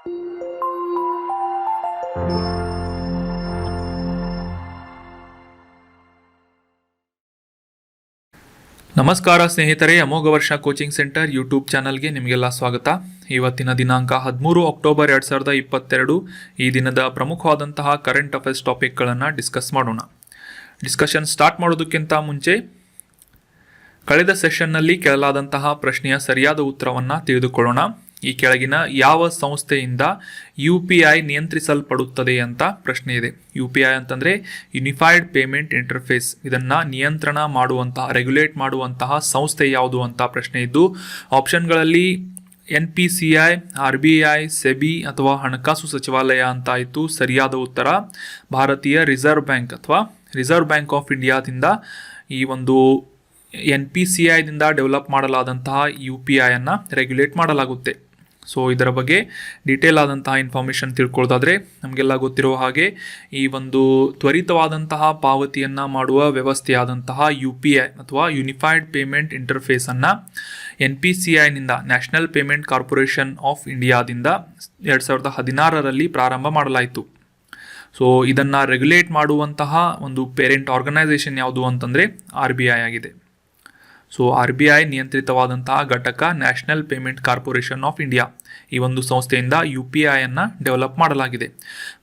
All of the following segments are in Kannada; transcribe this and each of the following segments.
ನಮಸ್ಕಾರ ಸ್ನೇಹಿತರೆ, ಅಮೋಘ ವರ್ಷ ಕೋಚಿಂಗ್ ಸೆಂಟರ್ ಯೂಟ್ಯೂಬ್ ಚಾನಲ್ಗೆ ನಿಮಗೆಲ್ಲ ಸ್ವಾಗತ. ಇವತ್ತಿನ ದಿನಾಂಕ 13 ಅಕ್ಟೋಬರ್ 2022. ಈ ದಿನದ ಪ್ರಮುಖವಾದಂತಹ ಕರೆಂಟ್ ಅಫೇರ್ಸ್ ಟಾಪಿಕ್ಗಳನ್ನು ಡಿಸ್ಕಸ್ ಮಾಡೋಣ. ಡಿಸ್ಕಷನ್ ಸ್ಟಾರ್ಟ್ ಮಾಡೋದಕ್ಕಿಂತ ಮುಂಚೆ ಕಳೆದ ಸೆಷನ್ನಲ್ಲಿ ಕೇಳಲಾದಂತಹ ಪ್ರಶ್ನೆಯ ಸರಿಯಾದ ಉತ್ತರವನ್ನು ತಿಳಿದುಕೊಳ್ಳೋಣ. ಈ ಕೆಳಗಿನ ಯಾವ ಸಂಸ್ಥೆಯಿಂದ UPI ನಿಯಂತ್ರಿಸಲ್ಪಡುತ್ತದೆ ಅಂತ ಪ್ರಶ್ನೆ ಇದೆ. UPI ಅಂತಂದರೆ ಯುನಿಫೈಡ್ ಪೇಮೆಂಟ್ ಇಂಟರ್ಫೇಸ್. ಇದನ್ನು ನಿಯಂತ್ರಣ ಮಾಡುವಂತಹ, ರೆಗ್ಯುಲೇಟ್ ಮಾಡುವಂತಹ ಸಂಸ್ಥೆ ಯಾವುದು ಅಂತ ಪ್ರಶ್ನೆ ಇದ್ದು, ಆಪ್ಷನ್ಗಳಲ್ಲಿ NPCI, RBI, SEBI ಅಥವಾ ಹಣಕಾಸು ಸಚಿವಾಲಯ ಅಂತ ಆಯಿತು. ಸರಿಯಾದ ಉತ್ತರ ಭಾರತೀಯ ರಿಸರ್ವ್ ಬ್ಯಾಂಕ್ ಅಥವಾ ರಿಸರ್ವ್ ಬ್ಯಾಂಕ್ ಆಫ್ ಇಂಡಿಯಾದಿಂದ ಈ ಒಂದು NPCIದಿಂದ ಡೆವಲಪ್ ಮಾಡಲಾದಂತಹ UPIಯನ್ನು ರೆಗ್ಯುಲೇಟ್ ಮಾಡಲಾಗುತ್ತೆ. ಸೊ ಇದರ ಬಗ್ಗೆ ಡೀಟೇಲ್ ಆದಂತಹ ಇನ್ಫಾರ್ಮೇಷನ್ ತಿಳ್ಕೊಳ್ಳೋದಾದರೆ, ನಮಗೆಲ್ಲ ಗೊತ್ತಿರೋ ಹಾಗೆ ಈ ಒಂದು ತ್ವರಿತವಾದಂತಹ ಪಾವತಿಯನ್ನು ಮಾಡುವ ವ್ಯವಸ್ಥೆಯಾದಂತಹ UPI ಅಥವಾ ಯುನಿಫೈಡ್ ಪೇಮೆಂಟ್ ಇಂಟರ್ಫೇಸನ್ನು NPCIನಿಂದ, ನ್ಯಾಷನಲ್ ಪೇಮೆಂಟ್ ಕಾರ್ಪೊರೇಷನ್ ಆಫ್ ಇಂಡಿಯಾದಿಂದ 2016ರಲ್ಲಿ ಪ್ರಾರಂಭ ಮಾಡಲಾಯಿತು. ಸೊ ಇದನ್ನು ರೆಗ್ಯುಲೇಟ್ ಮಾಡುವಂತಹ ಒಂದು ಪೇರೆಂಟ್ ಆರ್ಗನೈಸೇಷನ್ ಯಾವುದು ಅಂತಂದರೆ RBI ಆಗಿದೆ. ಸೊ RBI ನಿಯಂತ್ರಿತವಾದಂತಹ ಘಟಕ national payment corporation of India. ಈ ಒಂದು ಸಂಸ್ಥೆಯಿಂದ UPIಯನ್ನು ಡೆವಲಪ್ ಮಾಡಲಾಗಿದೆ.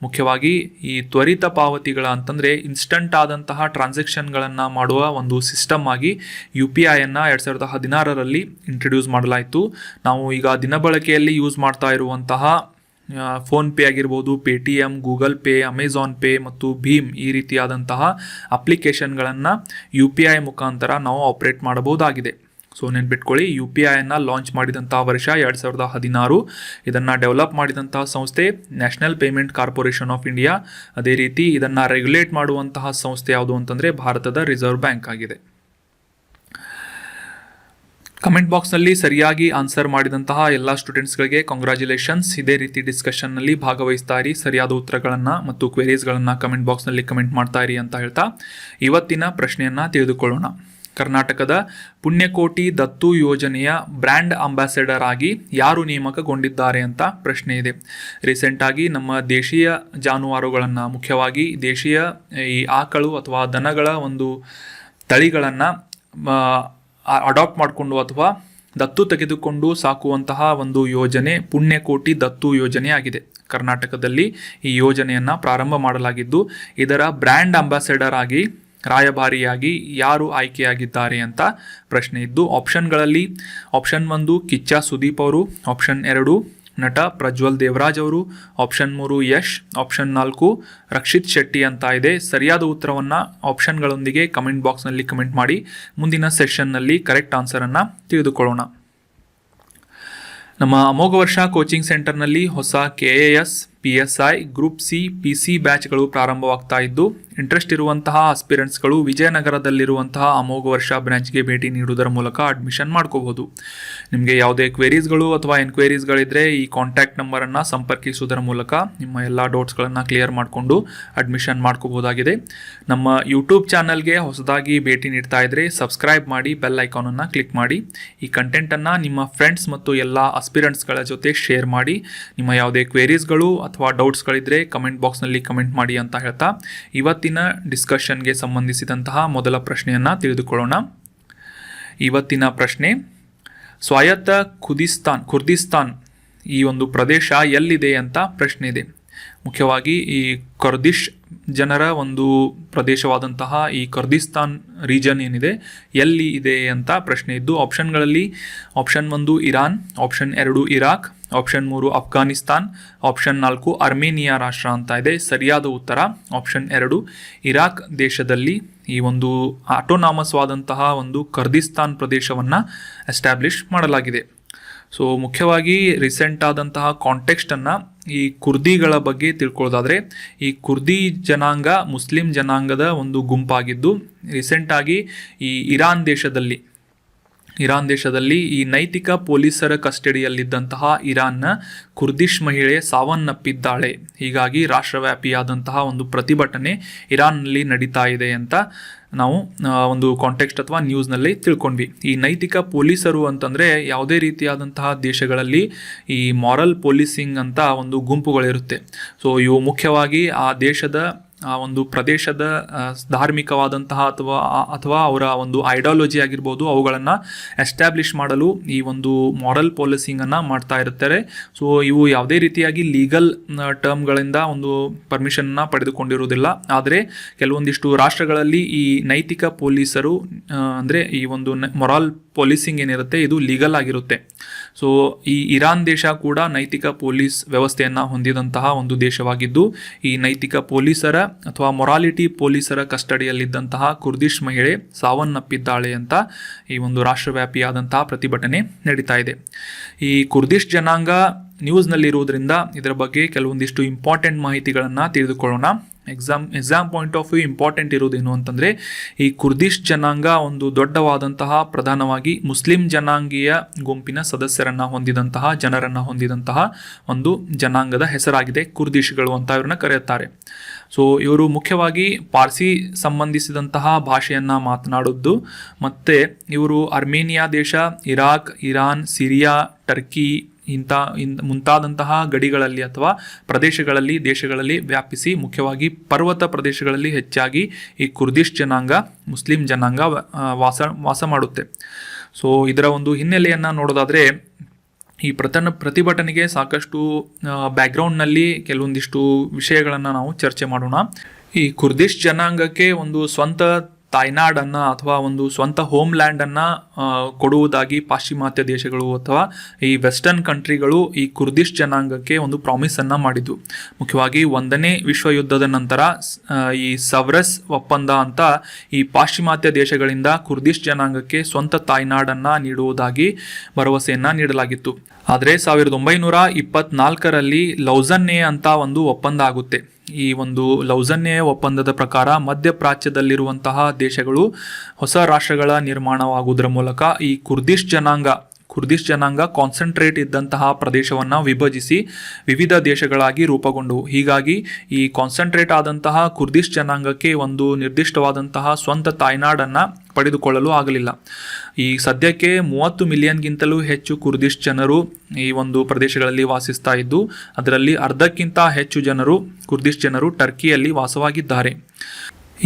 ಮುಖ್ಯವಾಗಿ ಈ ತ್ವರಿತ ಪಾವತಿಗಳ ಅಂತಂದರೆ ಇನ್ಸ್ಟಂಟ್ ಆದಂತಹ ಟ್ರಾನ್ಸಾಕ್ಷನ್ಗಳನ್ನು ಮಾಡುವ ಒಂದು ಸಿಸ್ಟಮ್ ಆಗಿ UPIಯನ್ನು 2016ರಲ್ಲಿ ಇಂಟ್ರಡ್ಯೂಸ್ ಮಾಡಲಾಯಿತು. ನಾವು ಈಗ ದಿನಬಳಕೆಯಲ್ಲಿ ಯೂಸ್ ಮಾಡ್ತಾ ಇರುವಂತಹ ಫೋನ್ಪೇ ಆಗಿರ್ಬೋದು, Paytm, Google pay, Amazon pay ಮತ್ತು ಭೀಮ್ ಈ ರೀತಿಯಾದಂತಹ ಅಪ್ಲಿಕೇಶನ್ಗಳನ್ನು UPI ಮುಖಾಂತರ ನಾವು ಆಪ್ರೇಟ್ ಮಾಡಬಹುದಾಗಿದೆ. ಸೊ ನೆನ್ಪಿಟ್ಕೊಳ್ಳಿ, UPIಯನ್ನು ಲಾಂಚ್ ಮಾಡಿದಂತಹ ವರ್ಷ 2016. ಇದನ್ನು ಡೆವಲಪ್ ಮಾಡಿದಂತಹ ಸಂಸ್ಥೆ national payment corporation of India. ಅದೇ ರೀತಿ ಇದನ್ನು ರೆಗ್ಯುಲೇಟ್ ಮಾಡುವಂತಹ ಸಂಸ್ಥೆ ಯಾವುದು ಅಂತಂದರೆ ಭಾರತದ ರಿಸರ್ವ್ ಬ್ಯಾಂಕ್ ಆಗಿದೆ. ಕಮೆಂಟ್ ಬಾಕ್ಸ್ನಲ್ಲಿ ಸರಿಯಾಗಿ ಆನ್ಸರ್ ಮಾಡಿದಂತಹ ಎಲ್ಲ ಸ್ಟೂಡೆಂಟ್ಸ್ಗಳಿಗೆ ಕಂಗ್ರ್ಯಾಚುಲೇಷನ್ಸ್. ಇದೇ ರೀತಿ ಡಿಸ್ಕಷನ್ನಲ್ಲಿ ಭಾಗವಹಿಸ್ತಾ ಇರಿ. ಸರಿಯಾದ ಉತ್ತರಗಳನ್ನು ಮತ್ತು ಕ್ವೆರೀಸ್ಗಳನ್ನು ಕಮೆಂಟ್ ಬಾಕ್ಸ್ನಲ್ಲಿ ಕಮೆಂಟ್ ಮಾಡ್ತಾ ಇರಿ ಅಂತ ಹೇಳ್ತಾ ಇವತ್ತಿನ ಪ್ರಶ್ನೆಯನ್ನು ತಿಳಿದುಕೊಳ್ಳೋಣ. ಕರ್ನಾಟಕದ ಪುಣ್ಯಕೋಟಿ ದತ್ತು ಯೋಜನೆಯ ಬ್ರ್ಯಾಂಡ್ ಅಂಬಾಸಡರ್ ಆಗಿ ಯಾರು ನೇಮಕಗೊಂಡಿದ್ದಾರೆ ಅಂತ ಪ್ರಶ್ನೆ ಇದೆ. ರೀಸೆಂಟಾಗಿ ನಮ್ಮ ದೇಶೀಯ ಜಾನುವಾರುಗಳನ್ನು, ಮುಖ್ಯವಾಗಿ ದೇಶೀಯ ಈ ಆಕಳು ಅಥವಾ ದನಗಳ ಒಂದು ತಳಿಗಳನ್ನು ಅಡಾಪ್ಟ್ ಮಾಡಿಕೊಂಡು ಅಥವಾ ದತ್ತು ತೆಗೆದುಕೊಂಡು ಸಾಕುವಂತಹ ಒಂದು ಯೋಜನೆ ಪುಣ್ಯಕೋಟಿ ದತ್ತು ಯೋಜನೆ ಆಗಿದೆ. ಕರ್ನಾಟಕದಲ್ಲಿ ಈ ಯೋಜನೆಯನ್ನು ಪ್ರಾರಂಭ ಮಾಡಲಾಗಿದ್ದು, ಇದರ ಬ್ರ್ಯಾಂಡ್ ಅಂಬಾಸಡರ್ ಆಗಿ, ರಾಯಭಾರಿಯಾಗಿ ಯಾರು ಆಯ್ಕೆಯಾಗಿದ್ದಾರೆ ಅಂತ ಪ್ರಶ್ನೆ ಇದ್ದು, ಆಪ್ಷನ್ಗಳಲ್ಲಿ ಆಪ್ಷನ್ 1 ಕಿಚ್ಚ ಸುದೀಪ್ ಅವರು, ಆಪ್ಷನ್ 2 ನಟ ಪ್ರಜ್ವಲ್ ದೇವರಾಜ್ ಅವರು, ಆಪ್ಷನ್ 3 ಯಶ್, ಆಪ್ಷನ್ 4 ರಕ್ಷಿತ್ ಶೆಟ್ಟಿ ಅಂತ ಇದೆ. ಸರಿಯಾದ ಉತ್ತರವನ್ನು ಆಪ್ಷನ್ಗಳೊಂದಿಗೆ ಕಮೆಂಟ್ ಬಾಕ್ಸ್ನಲ್ಲಿ ಕಮೆಂಟ್ ಮಾಡಿ. ಮುಂದಿನ ಸೆಷನ್ನಲ್ಲಿ ಕರೆಕ್ಟ್ ಆನ್ಸರನ್ನು ತಿಳಿದುಕೊಳ್ಳೋಣ. ನಮ್ಮ ಅಮೋಘ ವರ್ಷ ಕೋಚಿಂಗ್ ಸೆಂಟರ್ನಲ್ಲಿ ಹೊಸ KAS, PSI, group C, PC ಬ್ಯಾಚ್ಗಳು ಪ್ರಾರಂಭವಾಗ್ತಾ ಇದ್ದು, ಇಂಟ್ರೆಸ್ಟ್ ಇರುವಂತಹ ಆಸ್ಪಿರೆಂಟ್ಸ್ಗಳು ವಿಜಯನಗರದಲ್ಲಿರುವಂತಹ ಅಮೋಘ ವರ್ಷ ಬ್ರಾಂಚ್ಗೆ ಭೇಟಿ ನೀಡುವುದರ ಮೂಲಕ ಅಡ್ಮಿಷನ್ ಮಾಡ್ಕೋಬಹುದು. ನಿಮಗೆ ಯಾವುದೇ ಕ್ವೆರೀಸ್ಗಳು ಅಥವಾ ಎನ್ಕ್ವೈರೀಸ್ಗಳಿದ್ದರೆ ಈ ಕಾಂಟ್ಯಾಕ್ಟ್ ನಂಬರನ್ನು ಸಂಪರ್ಕಿಸುವುದರ ಮೂಲಕ ನಿಮ್ಮ ಎಲ್ಲ ಡೌಟ್ಸ್ಗಳನ್ನು ಕ್ಲಿಯರ್ ಮಾಡಿಕೊಂಡು ಅಡ್ಮಿಷನ್ ಮಾಡ್ಕೋಬಹುದಾಗಿದೆ. ನಮ್ಮ ಯೂಟ್ಯೂಬ್ ಚಾನಲ್ಗೆ ಹೊಸದಾಗಿ ಭೇಟಿ ನೀಡ್ತಾ ಇದ್ದರೆ ಸಬ್ಸ್ಕ್ರೈಬ್ ಮಾಡಿ, ಬೆಲ್ ಐಕಾನನ್ನು ಕ್ಲಿಕ್ ಮಾಡಿ. ಈ ಕಂಟೆಂಟನ್ನು ನಿಮ್ಮ ಫ್ರೆಂಡ್ಸ್ ಮತ್ತು ಎಲ್ಲ ಆಸ್ಪಿರೆಂಟ್ಸ್ಗಳ ಜೊತೆ ಶೇರ್ ಮಾಡಿ. ನಿಮ್ಮ ಯಾವುದೇ ಕ್ವೆರೀಸ್ಗಳು ಅಥವಾ ಡೌಟ್ಸ್ಗಳಿದ್ದರೆ ಕಮೆಂಟ್ ಬಾಕ್ಸ್ನಲ್ಲಿ ಕಮೆಂಟ್ ಮಾಡಿ ಅಂತ ಹೇಳ್ತಾ ಇವತ್ತಿನ ಡಿಸ್ಕಷನ್ಗೆ ಸಂಬಂಧಿಸಿದಂತಹ ಮೊದಲ ಪ್ರಶ್ನೆಯನ್ನು ತಿಳಿದುಕೊಳ್ಳೋಣ. ಇವತ್ತಿನ ಪ್ರಶ್ನೆ, ಸ್ವಾಯತ್ತ ಕುರ್ದಿಸ್ತಾನ್ ಈ ಒಂದು ಪ್ರದೇಶ ಎಲ್ಲಿದೆ ಅಂತ ಪ್ರಶ್ನೆ ಇದೆ. ಮುಖ್ಯವಾಗಿ ಈ ಕುರ್ದಿಶ್ ಜನರ ಒಂದು ಪ್ರದೇಶವಾದಂತಹ ಈ ಕುರ್ದಿಸ್ತಾನ್ ರೀಜನ್ ಏನಿದೆ ಎಲ್ಲಿ ಇದೆ ಅಂತ ಪ್ರಶ್ನೆ ಇದ್ದು, ಆಪ್ಷನ್ಗಳಲ್ಲಿ option 1 Iran, option 2 Iraq, option 3 Afghanistan, option 4 Armenia ರಾಷ್ಟ್ರ ಅಂತ ಇದೆ. ಸರಿಯಾದ ಉತ್ತರ ಆಪ್ಷನ್ 2 ಇರಾಕ್ ದೇಶದಲ್ಲಿ ಈ ಒಂದು ಆಟೋನಾಮಸ್ವಾದಂತಹ ಒಂದು ಕುರ್ದಿಸ್ತಾನ್ ಪ್ರದೇಶವನ್ನು ಎಸ್ಟಾಬ್ಲಿಷ್ ಮಾಡಲಾಗಿದೆ. ಸೊ ಮುಖ್ಯವಾಗಿ ರೀಸೆಂಟ್ ಆದಂತಹ ಕಾಂಟೆಕ್ಸ್ಟನ್ನು ಈ ಕುರ್ದಿಗಳ ಬಗ್ಗೆ ತಿಳ್ಕೊಳ್ಳೋದಾದರೆ, ಈ ಕುರ್ದಿ ಜನಾಂಗ ಮುಸ್ಲಿಂ ಜನಾಂಗದ ಒಂದು ಗುಂಪಾಗಿದ್ದು, ರೀಸೆಂಟಾಗಿ ಈ ಇರಾನ್ ದೇಶದಲ್ಲಿ ಇರಾನ್ ದೇಶದಲ್ಲಿ ಈ ನೈತಿಕ ಪೊಲೀಸರ ಕಸ್ಟಡಿಯಲ್ಲಿದ್ದಂತಹ ಇರಾನ್ನ ಕುರ್ದಿಶ್ ಮಹಿಳೆ ಸಾವನ್ನಪ್ಪಿದ್ದಾಳೆ. ಹೀಗಾಗಿ ರಾಷ್ಟ್ರವ್ಯಾಪಿಯಾದಂತಹ ಒಂದು ಪ್ರತಿಭಟನೆ ಇರಾನ್ನಲ್ಲಿ ನಡೀತಾ ಇದೆ ಅಂತ ನಾವು ಒಂದು ಕಾಂಟೆಕ್ಸ್ಟ್ ಅಥವಾ ನ್ಯೂಸ್ನಲ್ಲಿ ತಿಳ್ಕೊಂಡ್ವಿ. ಈ ನೈತಿಕ ಪೊಲೀಸರು ಅಂತಂದರೆ ಯಾವುದೇ ರೀತಿಯಾದಂತಹ ದೇಶಗಳಲ್ಲಿ ಈ ಮಾರಲ್ ಪೊಲೀಸಿಂಗ್ ಅಂತ ಒಂದು ಗುಂಪುಗಳಿರುತ್ತೆ. ಸೊ ಇವು ಮುಖ್ಯವಾಗಿ ಆ ದೇಶದ ಆ ಒಂದು ಪ್ರದೇಶದ ಧಾರ್ಮಿಕವಾದಂತಹ ಅಥವಾ ಅವರ ಒಂದು ಐಡಿಯಾಲಜಿ ಆಗಿರ್ಬೋದು ಅವುಗಳನ್ನು ಎಸ್ಟಾಬ್ಲಿಷ್ ಮಾಡಲು ಈ ಒಂದು ಮಾರಲ್ ಪೊಲೀಸಿಂಗನ್ನು ಮಾಡ್ತಾ ಇರ್ತಾರೆ. ಸೊ ಇವು ಯಾವುದೇ ರೀತಿಯಾಗಿ ಲೀಗಲ್ ಟರ್ಮ್ಗಳಿಂದ ಒಂದು ಪರ್ಮಿಷನ್ನ ಪಡೆದುಕೊಂಡಿರುವುದಿಲ್ಲ. ಆದರೆ ಕೆಲವೊಂದಿಷ್ಟು ರಾಷ್ಟ್ರಗಳಲ್ಲಿ ಈ ನೈತಿಕ ಪೊಲೀಸರು ಅಂದರೆ ಈ ಒಂದು ಮೊರಾಲ್ ಪೊಲೀಸಿಂಗ್ ಏನಿರುತ್ತೆ ಇದು ಲೀಗಲ್ ಆಗಿರುತ್ತೆ. ಸೊ ಈ ಇರಾನ್ ದೇಶ ಕೂಡ ನೈತಿಕ ಪೊಲೀಸ್ ವ್ಯವಸ್ಥೆಯನ್ನು ಹೊಂದಿದಂತಹ ಒಂದು ದೇಶವಾಗಿದ್ದು, ಈ ನೈತಿಕ ಪೊಲೀಸರ ಅಥವಾ ಮೊರಾಲಿಟಿ ಪೊಲೀಸರ ಕಸ್ಟಡಿಯಲ್ಲಿದ್ದಂತಹ ಕುರ್ದಿಶ್ ಮಹಿಳೆ ಸಾವನ್ನಪ್ಪಿದ್ದಾಳೆ ಅಂತ ಈ ಒಂದು ರಾಷ್ಟ್ರವ್ಯಾಪಿಯಾದಂತಹ ಪ್ರತಿಭಟನೆ ನಡೀತಾ ಇದೆ. ಈ ಕುರ್ದಿಶ್ ಜನಾಂಗ ನ್ಯೂಸ್ನಲ್ಲಿರುವುದರಿಂದ ಇದರ ಬಗ್ಗೆ ಕೆಲವೊಂದಿಷ್ಟು ಇಂಪಾರ್ಟೆಂಟ್ ಮಾಹಿತಿಗಳನ್ನು ತಿಳಿದುಕೊಳ್ಳೋಣ. Exam point of view important ಇರೋದೇನು ಅಂತಂದರೆ, ಈ ಕುರ್ದಿಶ್ ಜನಾಂಗ ಒಂದು ದೊಡ್ಡವಾದಂತಹ ಪ್ರಧಾನವಾಗಿ ಮುಸ್ಲಿಂ ಜನಾಂಗೀಯ ಗುಂಪಿನ ಸದಸ್ಯರನ್ನು ಹೊಂದಿದಂತಹ ಜನರನ್ನು ಹೊಂದಿದಂತಹ ಒಂದು ಜನಾಂಗದ ಹೆಸರಾಗಿದೆ. ಕುರ್ದಿಶ್ಗಳು ಅಂತ ಇವ್ರನ್ನ ಕರೆಯುತ್ತಾರೆ. ಸೊ ಇವರು ಮುಖ್ಯವಾಗಿ ಪಾರ್ಸಿ ಸಂಬಂಧಿಸಿದಂತಹ ಭಾಷೆಯನ್ನು ಮಾತನಾಡೋದು ಮತ್ತು ಇವರು ಅರ್ಮೇನಿಯಾ ದೇಶ, ಇರಾಕ್, ಇರಾನ್, ಸಿರಿಯಾ, ಟರ್ಕಿ ಮುಂತಾದಂತಹ ಗಡಿಗಳಲ್ಲಿ ಅಥವಾ ಪ್ರದೇಶಗಳಲ್ಲಿ ದೇಶಗಳಲ್ಲಿ ವ್ಯಾಪಿಸಿ ಮುಖ್ಯವಾಗಿ ಪರ್ವತ ಪ್ರದೇಶಗಳಲ್ಲಿ ಹೆಚ್ಚಾಗಿ ಈ ಕುರ್ದಿಶ್ ಜನಾಂಗ ಮುಸ್ಲಿಂ ಜನಾಂಗ ವಾಸ ಮಾಡುತ್ತೆ. ಸೊ ಇದರ ಒಂದು ಹಿನ್ನೆಲೆಯನ್ನು ನೋಡೋದಾದರೆ ಈ ಪ್ರತಿಭಟನೆಗೆ ಸಾಕಷ್ಟು ಬ್ಯಾಕ್ಗ್ರೌಂಡ್ನಲ್ಲಿ ಕೆಲವೊಂದಿಷ್ಟು ವಿಷಯಗಳನ್ನು ನಾವು ಚರ್ಚೆ ಮಾಡೋಣ. ಈ ಕುರ್ದಿಶ್ ಜನಾಂಗಕ್ಕೆ ಒಂದು ಸ್ವಂತ ತಾಯ್ನಾಡನ್ನು ಅಥವಾ ಒಂದು ಸ್ವಂತ ಹೋಮ್ ಲ್ಯಾಂಡನ್ನು ಕೊಡುವುದಾಗಿ ಪಾಶ್ಚಿಮಾತ್ಯ ದೇಶಗಳು ಅಥವಾ ಈ ವೆಸ್ಟರ್ನ್ ಕಂಟ್ರಿಗಳು ಈ ಕುರ್ದಿಶ್ ಜನಾಂಗಕ್ಕೆ ಒಂದು ಪ್ರಾಮಿಸನ್ನು ಮಾಡಿದ್ದು. ಮುಖ್ಯವಾಗಿ 1ನೇ ವಿಶ್ವಯುದ್ಧದ ನಂತರ ಈ ಸವ್ರಸ್ ಒಪ್ಪಂದ ಅಂತ ಈ ಪಾಶ್ಚಿಮಾತ್ಯ ದೇಶಗಳಿಂದ ಕುರ್ದಿಶ್ ಜನಾಂಗಕ್ಕೆ ಸ್ವಂತ ತಾಯ್ನಾಡನ್ನು ನೀಡುವುದಾಗಿ ಭರವಸೆಯನ್ನು ನೀಡಲಾಗಿತ್ತು. ಆದರೆ 1924ರಲ್ಲಿ ಲೌಸನ್ನೆ ಅಂತ ಒಂದು ಒಪ್ಪಂದ ಆಗುತ್ತೆ. ಈ ಒಂದು ಲೌಸನ್ನೆ ಒಪ್ಪಂದದ ಪ್ರಕಾರ ಮಧ್ಯಪ್ರಾಚ್ಯದಲ್ಲಿರುವಂತಹ ದೇಶಗಳು ಹೊಸ ರಾಷ್ಟ್ರಗಳ ನಿರ್ಮಾಣವಾಗುವುದರ ಮೂಲಕ ಈ ಕುರ್ದಿಶ್ ಜನಾಂಗ ಕಾನ್ಸಂಟ್ರೇಟ್ ಇದ್ದಂತಹ ಪ್ರದೇಶವನ್ನು ವಿಭಜಿಸಿ ವಿವಿಧ ದೇಶಗಳಾಗಿ ರೂಪುಗೊಂಡವು. ಹೀಗಾಗಿ ಈ ಕಾನ್ಸಂಟ್ರೇಟ್ ಆದಂತಹ ಕುರ್ದಿಶ್ ಜನಾಂಗಕ್ಕೆ ಒಂದು ನಿರ್ದಿಷ್ಟವಾದಂತಹ ಸ್ವಂತ ತಾಯ್ನಾಡನ್ನು ಪಡೆದುಕೊಳ್ಳಲು ಆಗಲಿಲ್ಲ. ಈ ಸದ್ಯಕ್ಕೆ 30 ಮಿಲಿಯನ್ಗಿಂತಲೂ ಹೆಚ್ಚು ಕುರ್ದಿಶ್ ಜನರು ಈ ಒಂದು ಪ್ರದೇಶಗಳಲ್ಲಿ ವಾಸಿಸ್ತಾ ಇದ್ದು, ಅದರಲ್ಲಿ ಅರ್ಧಕ್ಕಿಂತ ಹೆಚ್ಚು ಕುರ್ದಿಶ್ ಜನರು ಟರ್ಕಿಯಲ್ಲಿ ವಾಸವಾಗಿದ್ದಾರೆ.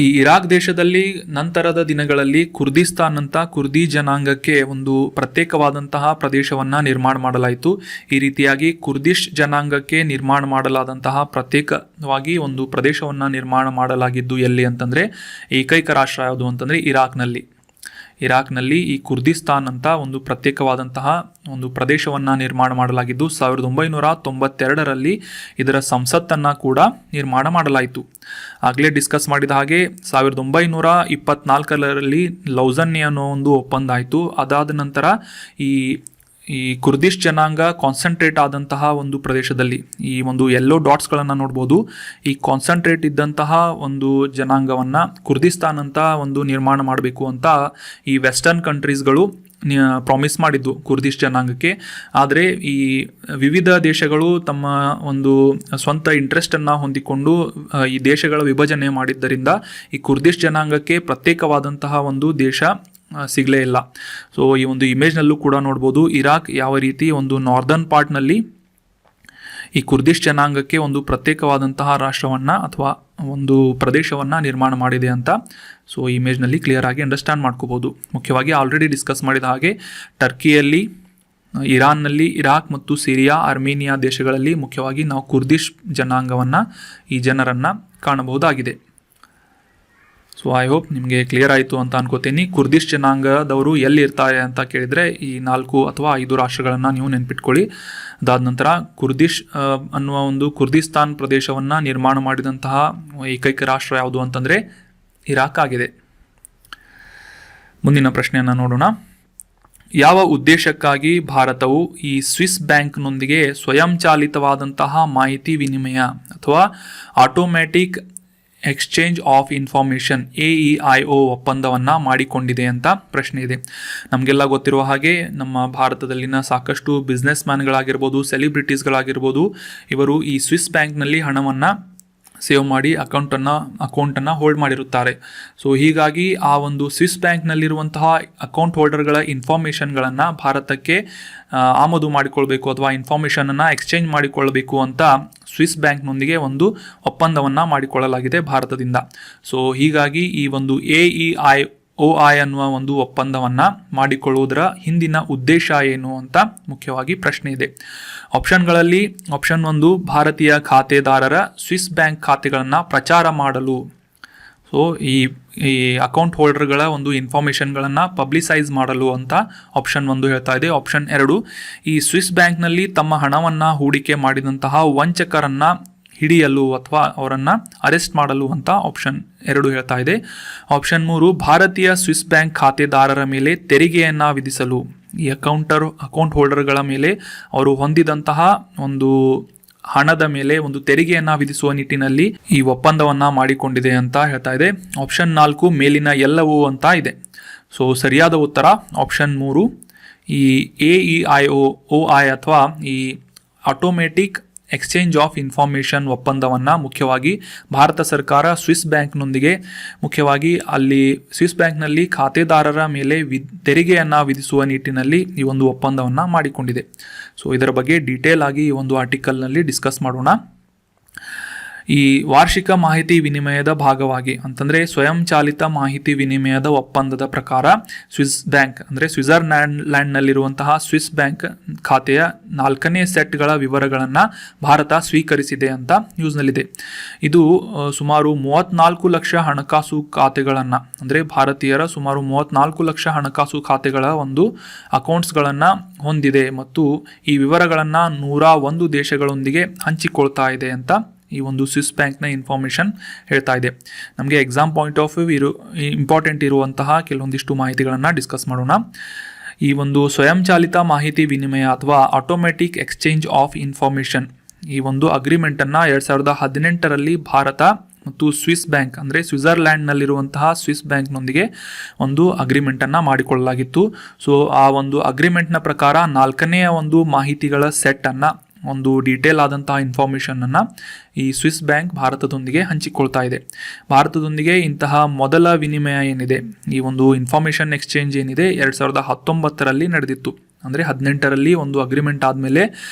ಈ ಇರಾಕ್ ದೇಶದಲ್ಲಿ ನಂತರದ ದಿನಗಳಲ್ಲಿ ಕುರ್ದಿಸ್ತಾನ್ ಅಂತ ಕುರ್ದಿ ಜನಾಂಗಕ್ಕೆ ಒಂದು ಪ್ರತ್ಯೇಕವಾದಂತಹ ಪ್ರದೇಶವನ್ನು ನಿರ್ಮಾಣ ಮಾಡಲಾಯಿತು. ಈ ರೀತಿಯಾಗಿ ಕುರ್ದಿಶ್ ಜನಾಂಗಕ್ಕೆ ನಿರ್ಮಾಣ ಮಾಡಲಾದಂತಹ ಪ್ರತ್ಯೇಕವಾಗಿ ಒಂದು ಪ್ರದೇಶವನ್ನು ನಿರ್ಮಾಣ ಮಾಡಲಾಗಿದ್ದು ಎಲ್ಲಿ ಅಂತಂದರೆ ಏಕೈಕ ರಾಷ್ಟ್ರ ಯಾವುದು ಅಂತಂದರೆ ಇರಾಕ್ನಲ್ಲಿ ಈ ಕುರ್ದಿಸ್ತಾನ್ ಅಂತ ಒಂದು ಪ್ರತ್ಯೇಕವಾದಂತಹ ಒಂದು ಪ್ರದೇಶವನ್ನು ನಿರ್ಮಾಣ ಮಾಡಲಾಗಿದ್ದು 1992ರಲ್ಲಿ ಇದರ ಸಂಸತ್ತನ್ನು ಕೂಡ ನಿರ್ಮಾಣ ಮಾಡಲಾಯಿತು. ಆಗಲೇ ಡಿಸ್ಕಸ್ ಮಾಡಿದ ಹಾಗೆ 1924ರಲ್ಲಿ ಲೌಸನ್ನೆ ಅನ್ನೋ ಒಂದು ಒಪ್ಪಂದ ಆಯಿತು. ಅದಾದ ನಂತರ ಈ ಕುರ್ದಿಶ್ ಜನಾಂಗ ಕಾನ್ಸಂಟ್ರೇಟ್ ಆದಂತಹ ಒಂದು ಪ್ರದೇಶದಲ್ಲಿ ಈ ಒಂದು ಯೆಲ್ಲೋ ಡಾಟ್ಸ್ಗಳನ್ನು ನೋಡ್ಬೋದು. ಈ ಕಾನ್ಸಂಟ್ರೇಟ್ ಇದ್ದಂತಹ ಒಂದು ಜನಾಂಗವನ್ನು ಕುರ್ದಿಸ್ತಾನ್ ಅಂತ ಒಂದು ನಿರ್ಮಾಣ ಮಾಡಬೇಕು ಅಂತ ಈ ವೆಸ್ಟರ್ನ್ ಕಂಟ್ರೀಸ್ಗಳು ಪ್ರಾಮಿಸ್ ಮಾಡಿದ್ದು ಕುರ್ದಿಶ್ ಜನಾಂಗಕ್ಕೆ. ಆದರೆ ಈ ವಿವಿಧ ದೇಶಗಳು ತಮ್ಮ ಒಂದು ಸ್ವಂತ ಇಂಟ್ರೆಸ್ಟನ್ನು ಹೊಂದಿಕೊಂಡು ಈ ದೇಶಗಳ ವಿಭಜನೆ ಮಾಡಿದ್ದರಿಂದ ಈ ಕುರ್ದಿಶ್ ಜನಾಂಗಕ್ಕೆ ಪ್ರತ್ಯೇಕವಾದಂತಹ ಒಂದು ದೇಶ ಸಿಗಲೇ ಇಲ್ಲ. ಸೊ ಈ ಒಂದು ಇಮೇಜ್ನಲ್ಲೂ ಕೂಡ ನೋಡ್ಬೋದು ಇರಾಕ್ ಯಾವ ರೀತಿ ಒಂದು ನಾರ್ದರ್ನ್ ಪಾರ್ಟ್ನಲ್ಲಿ ಈ ಕುರ್ದಿಶ್ ಜನಾಂಗಕ್ಕೆ ಒಂದು ಪ್ರತ್ಯೇಕವಾದಂತಹ ರಾಷ್ಟ್ರವನ್ನು ಅಥವಾ ಒಂದು ಪ್ರದೇಶವನ್ನು ನಿರ್ಮಾಣ ಮಾಡಿದೆ ಅಂತ. ಸೊ ಇಮೇಜ್ನಲ್ಲಿ ಕ್ಲಿಯರ್ ಆಗಿ ಅಂಡರ್ಸ್ಟ್ಯಾಂಡ್ ಮಾಡ್ಕೋಬೋದು. ಮುಖ್ಯವಾಗಿ ಆಲ್ರೆಡಿ ಡಿಸ್ಕಸ್ ಮಾಡಿದ ಹಾಗೆ ಟರ್ಕಿಯಲ್ಲಿ, ಇರಾನ್ನಲ್ಲಿ, ಇರಾಕ್ ಮತ್ತು ಸಿರಿಯಾ, ಅರ್ಮೇನಿಯಾ ದೇಶಗಳಲ್ಲಿ ಮುಖ್ಯವಾಗಿ ನಾವು ಕುರ್ದಿಶ್ ಜನಾಂಗವನ್ನು ಈ ಜನರನ್ನು ಕಾಣಬಹುದಾಗಿದೆ. ಸೊ ಐ ಹೋಪ್ ನಿಮಗೆ ಕ್ಲಿಯರ್ ಆಯಿತು ಅಂತ ಅನ್ಕೋತೀನಿ. ಕುರ್ದಿಶ್ ಜನಾಂಗದವರು ಎಲ್ಲಿ ಇರ್ತಾರೆ ಅಂತ ಕೇಳಿದರೆ ಈ 4 ಅಥವಾ 5 ರಾಷ್ಟ್ರಗಳನ್ನು ನೀವು ನೆನ್ಪಿಟ್ಕೊಳ್ಳಿ. ಅದಾದ ನಂತರ ಕುರ್ದಿಶ್ ಅನ್ನುವ ಒಂದು ಕುರ್ದಿಸ್ತಾನ್ ಪ್ರದೇಶವನ್ನು ನಿರ್ಮಾಣ ಮಾಡಿದಂತಹ ಏಕೈಕ ರಾಷ್ಟ್ರ ಯಾವುದು ಅಂತಂದರೆ ಇರಾಕ್ ಆಗಿದೆ. ಮುಂದಿನ ಪ್ರಶ್ನೆಯನ್ನು ನೋಡೋಣ. ಯಾವ ಉದ್ದೇಶಕ್ಕಾಗಿ ಭಾರತವು ಈ ಸ್ವಿಸ್ ಬ್ಯಾಂಕ್ನೊಂದಿಗೆ ಸ್ವಯಂಚಾಲಿತವಾದಂತಹ ಮಾಹಿತಿ ವಿನಿಮಯ ಅಥವಾ automatic exchange of information AEIO ಒಪ್ಪಂದವನ್ನು ಮಾಡಿಕೊಂಡಿದೆ ಅಂತ ಪ್ರಶ್ನೆ ಇದೆ. ನಮಗೆಲ್ಲ ಗೊತ್ತಿರುವ ಹಾಗೆ ನಮ್ಮ ಭಾರತದಲ್ಲಿನ ಸಾಕಷ್ಟು ಬಿಸ್ನೆಸ್ ಮ್ಯಾನ್ಗಳಾಗಿರ್ಬೋದು, ಸೆಲಿಬ್ರಿಟೀಸ್ಗಳಾಗಿರ್ಬೋದು, ಇವರು ಈ ಸ್ವಿಸ್ ಬ್ಯಾಂಕ್ನಲ್ಲಿ ಹಣವನ್ನು ಸೇವ್ ಮಾಡಿ ಅಕೌಂಟನ್ನು ಹೋಲ್ಡ್ ಮಾಡಿರುತ್ತಾರೆ. ಸೊ ಹೀಗಾಗಿ ಆ ಒಂದು ಸ್ವಿಸ್ ಬ್ಯಾಂಕ್ನಲ್ಲಿರುವಂತಹ ಅಕೌಂಟ್ ಹೋಲ್ಡರ್ಗಳ ಇನ್ಫಾರ್ಮೇಷನ್ಗಳನ್ನು ಭಾರತಕ್ಕೆ ಆಮದು ಮಾಡಿಕೊಳ್ಬೇಕು ಅಥವಾ ಇನ್ಫಾರ್ಮೇಷನನ್ನು ಎಕ್ಸ್ಚೇಂಜ್ ಮಾಡಿಕೊಳ್ಳಬೇಕು ಅಂತ ಸ್ವಿಸ್ ಬ್ಯಾಂಕ್ನೊಂದಿಗೆ ಒಂದು ಒಪ್ಪಂದವನ್ನು ಮಾಡಿಕೊಳ್ಳಲಾಗಿದೆ ಭಾರತದಿಂದ. ಸೊ ಹೀಗಾಗಿ ಈ ಒಂದು AEIOI ಅನ್ನುವ ಒಂದು ಒಪ್ಪಂದವನ್ನು ಮಾಡಿಕೊಳ್ಳುವುದರ ಹಿಂದಿನ ಉದ್ದೇಶ ಏನು ಅಂತ ಮುಖ್ಯವಾಗಿ ಪ್ರಶ್ನೆ ಇದೆ. ಆಪ್ಷನ್ಗಳಲ್ಲಿ ಆಪ್ಷನ್ 1 ಭಾರತೀಯ ಖಾತೆದಾರರ ಸ್ವಿಸ್ ಬ್ಯಾಂಕ್ ಖಾತೆಗಳನ್ನು ಪ್ರಚಾರ ಮಾಡಲು. ಸೊ ಈ ಅಕೌಂಟ್ ಹೋಲ್ಡರ್ಗಳ ಒಂದು ಇನ್ಫಾರ್ಮೇಷನ್ಗಳನ್ನು ಪಬ್ಲಿಸೈಸ್ ಮಾಡಲು ಅಂತ ಆಪ್ಷನ್ 1 ಹೇಳ್ತಾ ಇದೆ. ಆಪ್ಷನ್ 2 ಈ ಸ್ವಿಸ್ ಬ್ಯಾಂಕ್ನಲ್ಲಿ ತಮ್ಮ ಹಣವನ್ನು ಹೂಡಿಕೆ ಮಾಡಿದಂತಹ ವಂಚಕರನ್ನು ಹಿಡಿಯಲು ಅಥವಾ ಅವರನ್ನು ಅರೆಸ್ಟ್ ಮಾಡಲು ಅಂತ ಆಪ್ಷನ್ 2 ಹೇಳ್ತಾ ಇದೆ. ಆಪ್ಷನ್ 3 ಭಾರತೀಯ ಸ್ವಿಸ್ ಬ್ಯಾಂಕ್ ಖಾತೆದಾರರ ಮೇಲೆ ತೆರಿಗೆಯನ್ನು ವಿಧಿಸಲು. ಈ ಅಕೌಂಟ್ ಹೋಲ್ಡರ್ಗಳ ಮೇಲೆ ಅವರು ಹೊಂದಿದಂತಹ ಒಂದು ಹಣದ ಮೇಲೆ ಒಂದು ತೆರಿಗೆಯನ್ನು ವಿಧಿಸುವ ನಿಟ್ಟಿನಲ್ಲಿ ಈ ಒಪ್ಪಂದವನ್ನು ಮಾಡಿಕೊಂಡಿದೆ ಅಂತ ಹೇಳ್ತಾ ಇದೆ. ಆಪ್ಷನ್ 4 ಮೇಲಿನ ಎಲ್ಲವೂ ಅಂತ ಇದೆ. ಸೊ ಸರಿಯಾದ ಉತ್ತರ ಆಪ್ಷನ್ 3 ಈ AEIOI ಅಥವಾ ಈ ಆಟೋಮೆಟಿಕ್ ಎಕ್ಸ್ಚೇಂಜ್ ಆಫ್ ಇನ್ಫಾರ್ಮೇಷನ್ ಒಪ್ಪಂದವನ್ನು ಮುಖ್ಯವಾಗಿ ಭಾರತ ಸರ್ಕಾರ ಸ್ವಿಸ್ ಬ್ಯಾಂಕ್ನೊಂದಿಗೆ ಮುಖ್ಯವಾಗಿ ಅಲ್ಲಿ ಸ್ವಿಸ್ ಬ್ಯಾಂಕ್ನಲ್ಲಿ ಖಾತೆದಾರರ ಮೇಲೆ ತೆರಿಗೆಯನ್ನು ವಿಧಿಸುವ ನಿಟ್ಟಿನಲ್ಲಿ ಈ ಒಂದು ಒಪ್ಪಂದವನ್ನು ಮಾಡಿಕೊಂಡಿದೆ. ಸೊ ಇದರ ಬಗ್ಗೆ ಡೀಟೇಲ್ ಆಗಿ ಈ ಒಂದು ಆರ್ಟಿಕಲ್ನಲ್ಲಿ ಡಿಸ್ಕಸ್ ಮಾಡೋಣ. ಈ ವಾರ್ಷಿಕ ಮಾಹಿತಿ ವಿನಿಮಯದ ಭಾಗವಾಗಿ ಅಂತಂದರೆ ಸ್ವಯಂ ಚಾಲಿತ ಮಾಹಿತಿ ವಿನಿಮಯದ ಒಪ್ಪಂದದ ಪ್ರಕಾರ ಸ್ವಿಸ್ ಬ್ಯಾಂಕ್ ಅಂದರೆ ಸ್ವಿಟ್ಜರ್ಲ್ಯಾಂಡ್ನಲ್ಲಿರುವಂತಹ ಸ್ವಿಸ್ ಬ್ಯಾಂಕ್ ಖಾತೆಯ 4ನೇ ಸೆಟ್ಗಳ ವಿವರಗಳನ್ನು ಭಾರತ ಸ್ವೀಕರಿಸಿದೆ ಅಂತ ನ್ಯೂಸ್ನಲ್ಲಿದೆ. ಇದು ಸುಮಾರು 34 ಲಕ್ಷ ಹಣಕಾಸು ಖಾತೆಗಳನ್ನು ಅಂದರೆ ಭಾರತೀಯರ ಸುಮಾರು 34 ಲಕ್ಷ ಹಣಕಾಸು ಖಾತೆಗಳ ಒಂದು ಅಕೌಂಟ್ಸ್ಗಳನ್ನು ಹೊಂದಿದೆ ಮತ್ತು ಈ ವಿವರಗಳನ್ನು 101 ದೇಶಗಳೊಂದಿಗೆ ಹಂಚಿಕೊಳ್ತಾ ಇದೆ ಅಂತ ಈ ಒಂದು ಸ್ವಿಸ್ ಬ್ಯಾಂಕ್ನ ಇನ್ಫಾರ್ಮೇಷನ್ ಹೇಳ್ತಾ ಇದೆ. ನಮಗೆ exam point of view important ಇರುವಂತಹ ಕೆಲವೊಂದಿಷ್ಟು ಮಾಹಿತಿಗಳನ್ನು ಡಿಸ್ಕಸ್ ಮಾಡೋಣ. ಈ ಒಂದು ಸ್ವಯಂ ಚಾಲಿತ ಮಾಹಿತಿ ವಿನಿಮಯ ಅಥವಾ ಆಟೋಮೆಟಿಕ್ ಎಕ್ಸ್ಚೇಂಜ್ ಆಫ್ ಇನ್ಫಾರ್ಮೇಷನ್ ಈ ಒಂದು ಅಗ್ರಿಮೆಂಟನ್ನು 2018ರಲ್ಲಿ ಭಾರತ ಮತ್ತು ಸ್ವಿಸ್ ಬ್ಯಾಂಕ್ ಅಂದರೆ ಸ್ವಿಟ್ಜರ್ಲ್ಯಾಂಡ್ನಲ್ಲಿರುವಂತಹ ಸ್ವಿಸ್ ಬ್ಯಾಂಕ್ನೊಂದಿಗೆ ಒಂದು ಅಗ್ರಿಮೆಂಟನ್ನು ಮಾಡಿಕೊಳ್ಳಲಾಗಿತ್ತು. ಸೊ ಆ ಒಂದು ಅಗ್ರಿಮೆಂಟ್ನ ಪ್ರಕಾರ 4ನೇ ಒಂದು ಮಾಹಿತಿಗಳ ಸೆಟ್ಟನ್ನು ಒಂದು ಡೀಟೇಲ್ ಆದಂತಹ ಇನ್ಫಾರ್ಮೇಷನನ್ನು ಈ ಸ್ವಿಸ್ ಬ್ಯಾಂಕ್ ಭಾರತದೊಂದಿಗೆ ಹಂಚಿಕೊಳ್ತಾ ಇದೆ. ಭಾರತದೊಂದಿಗೆ ಇಂತಹ ಮೊದಲ ವಿನಿಮಯ ಏನಿದೆ ಈ ಒಂದು ಇನ್ಫಾರ್ಮೇಷನ್ ಎಕ್ಸ್ಚೇಂಜ್ ಏನಿದೆ 2019ರಲ್ಲಿ ನಡೆದಿತ್ತು. ಅಂದರೆ 18ರಲ್ಲಿ ಒಂದು ಅಗ್ರಿಮೆಂಟ್ ಆದಮೇಲೆ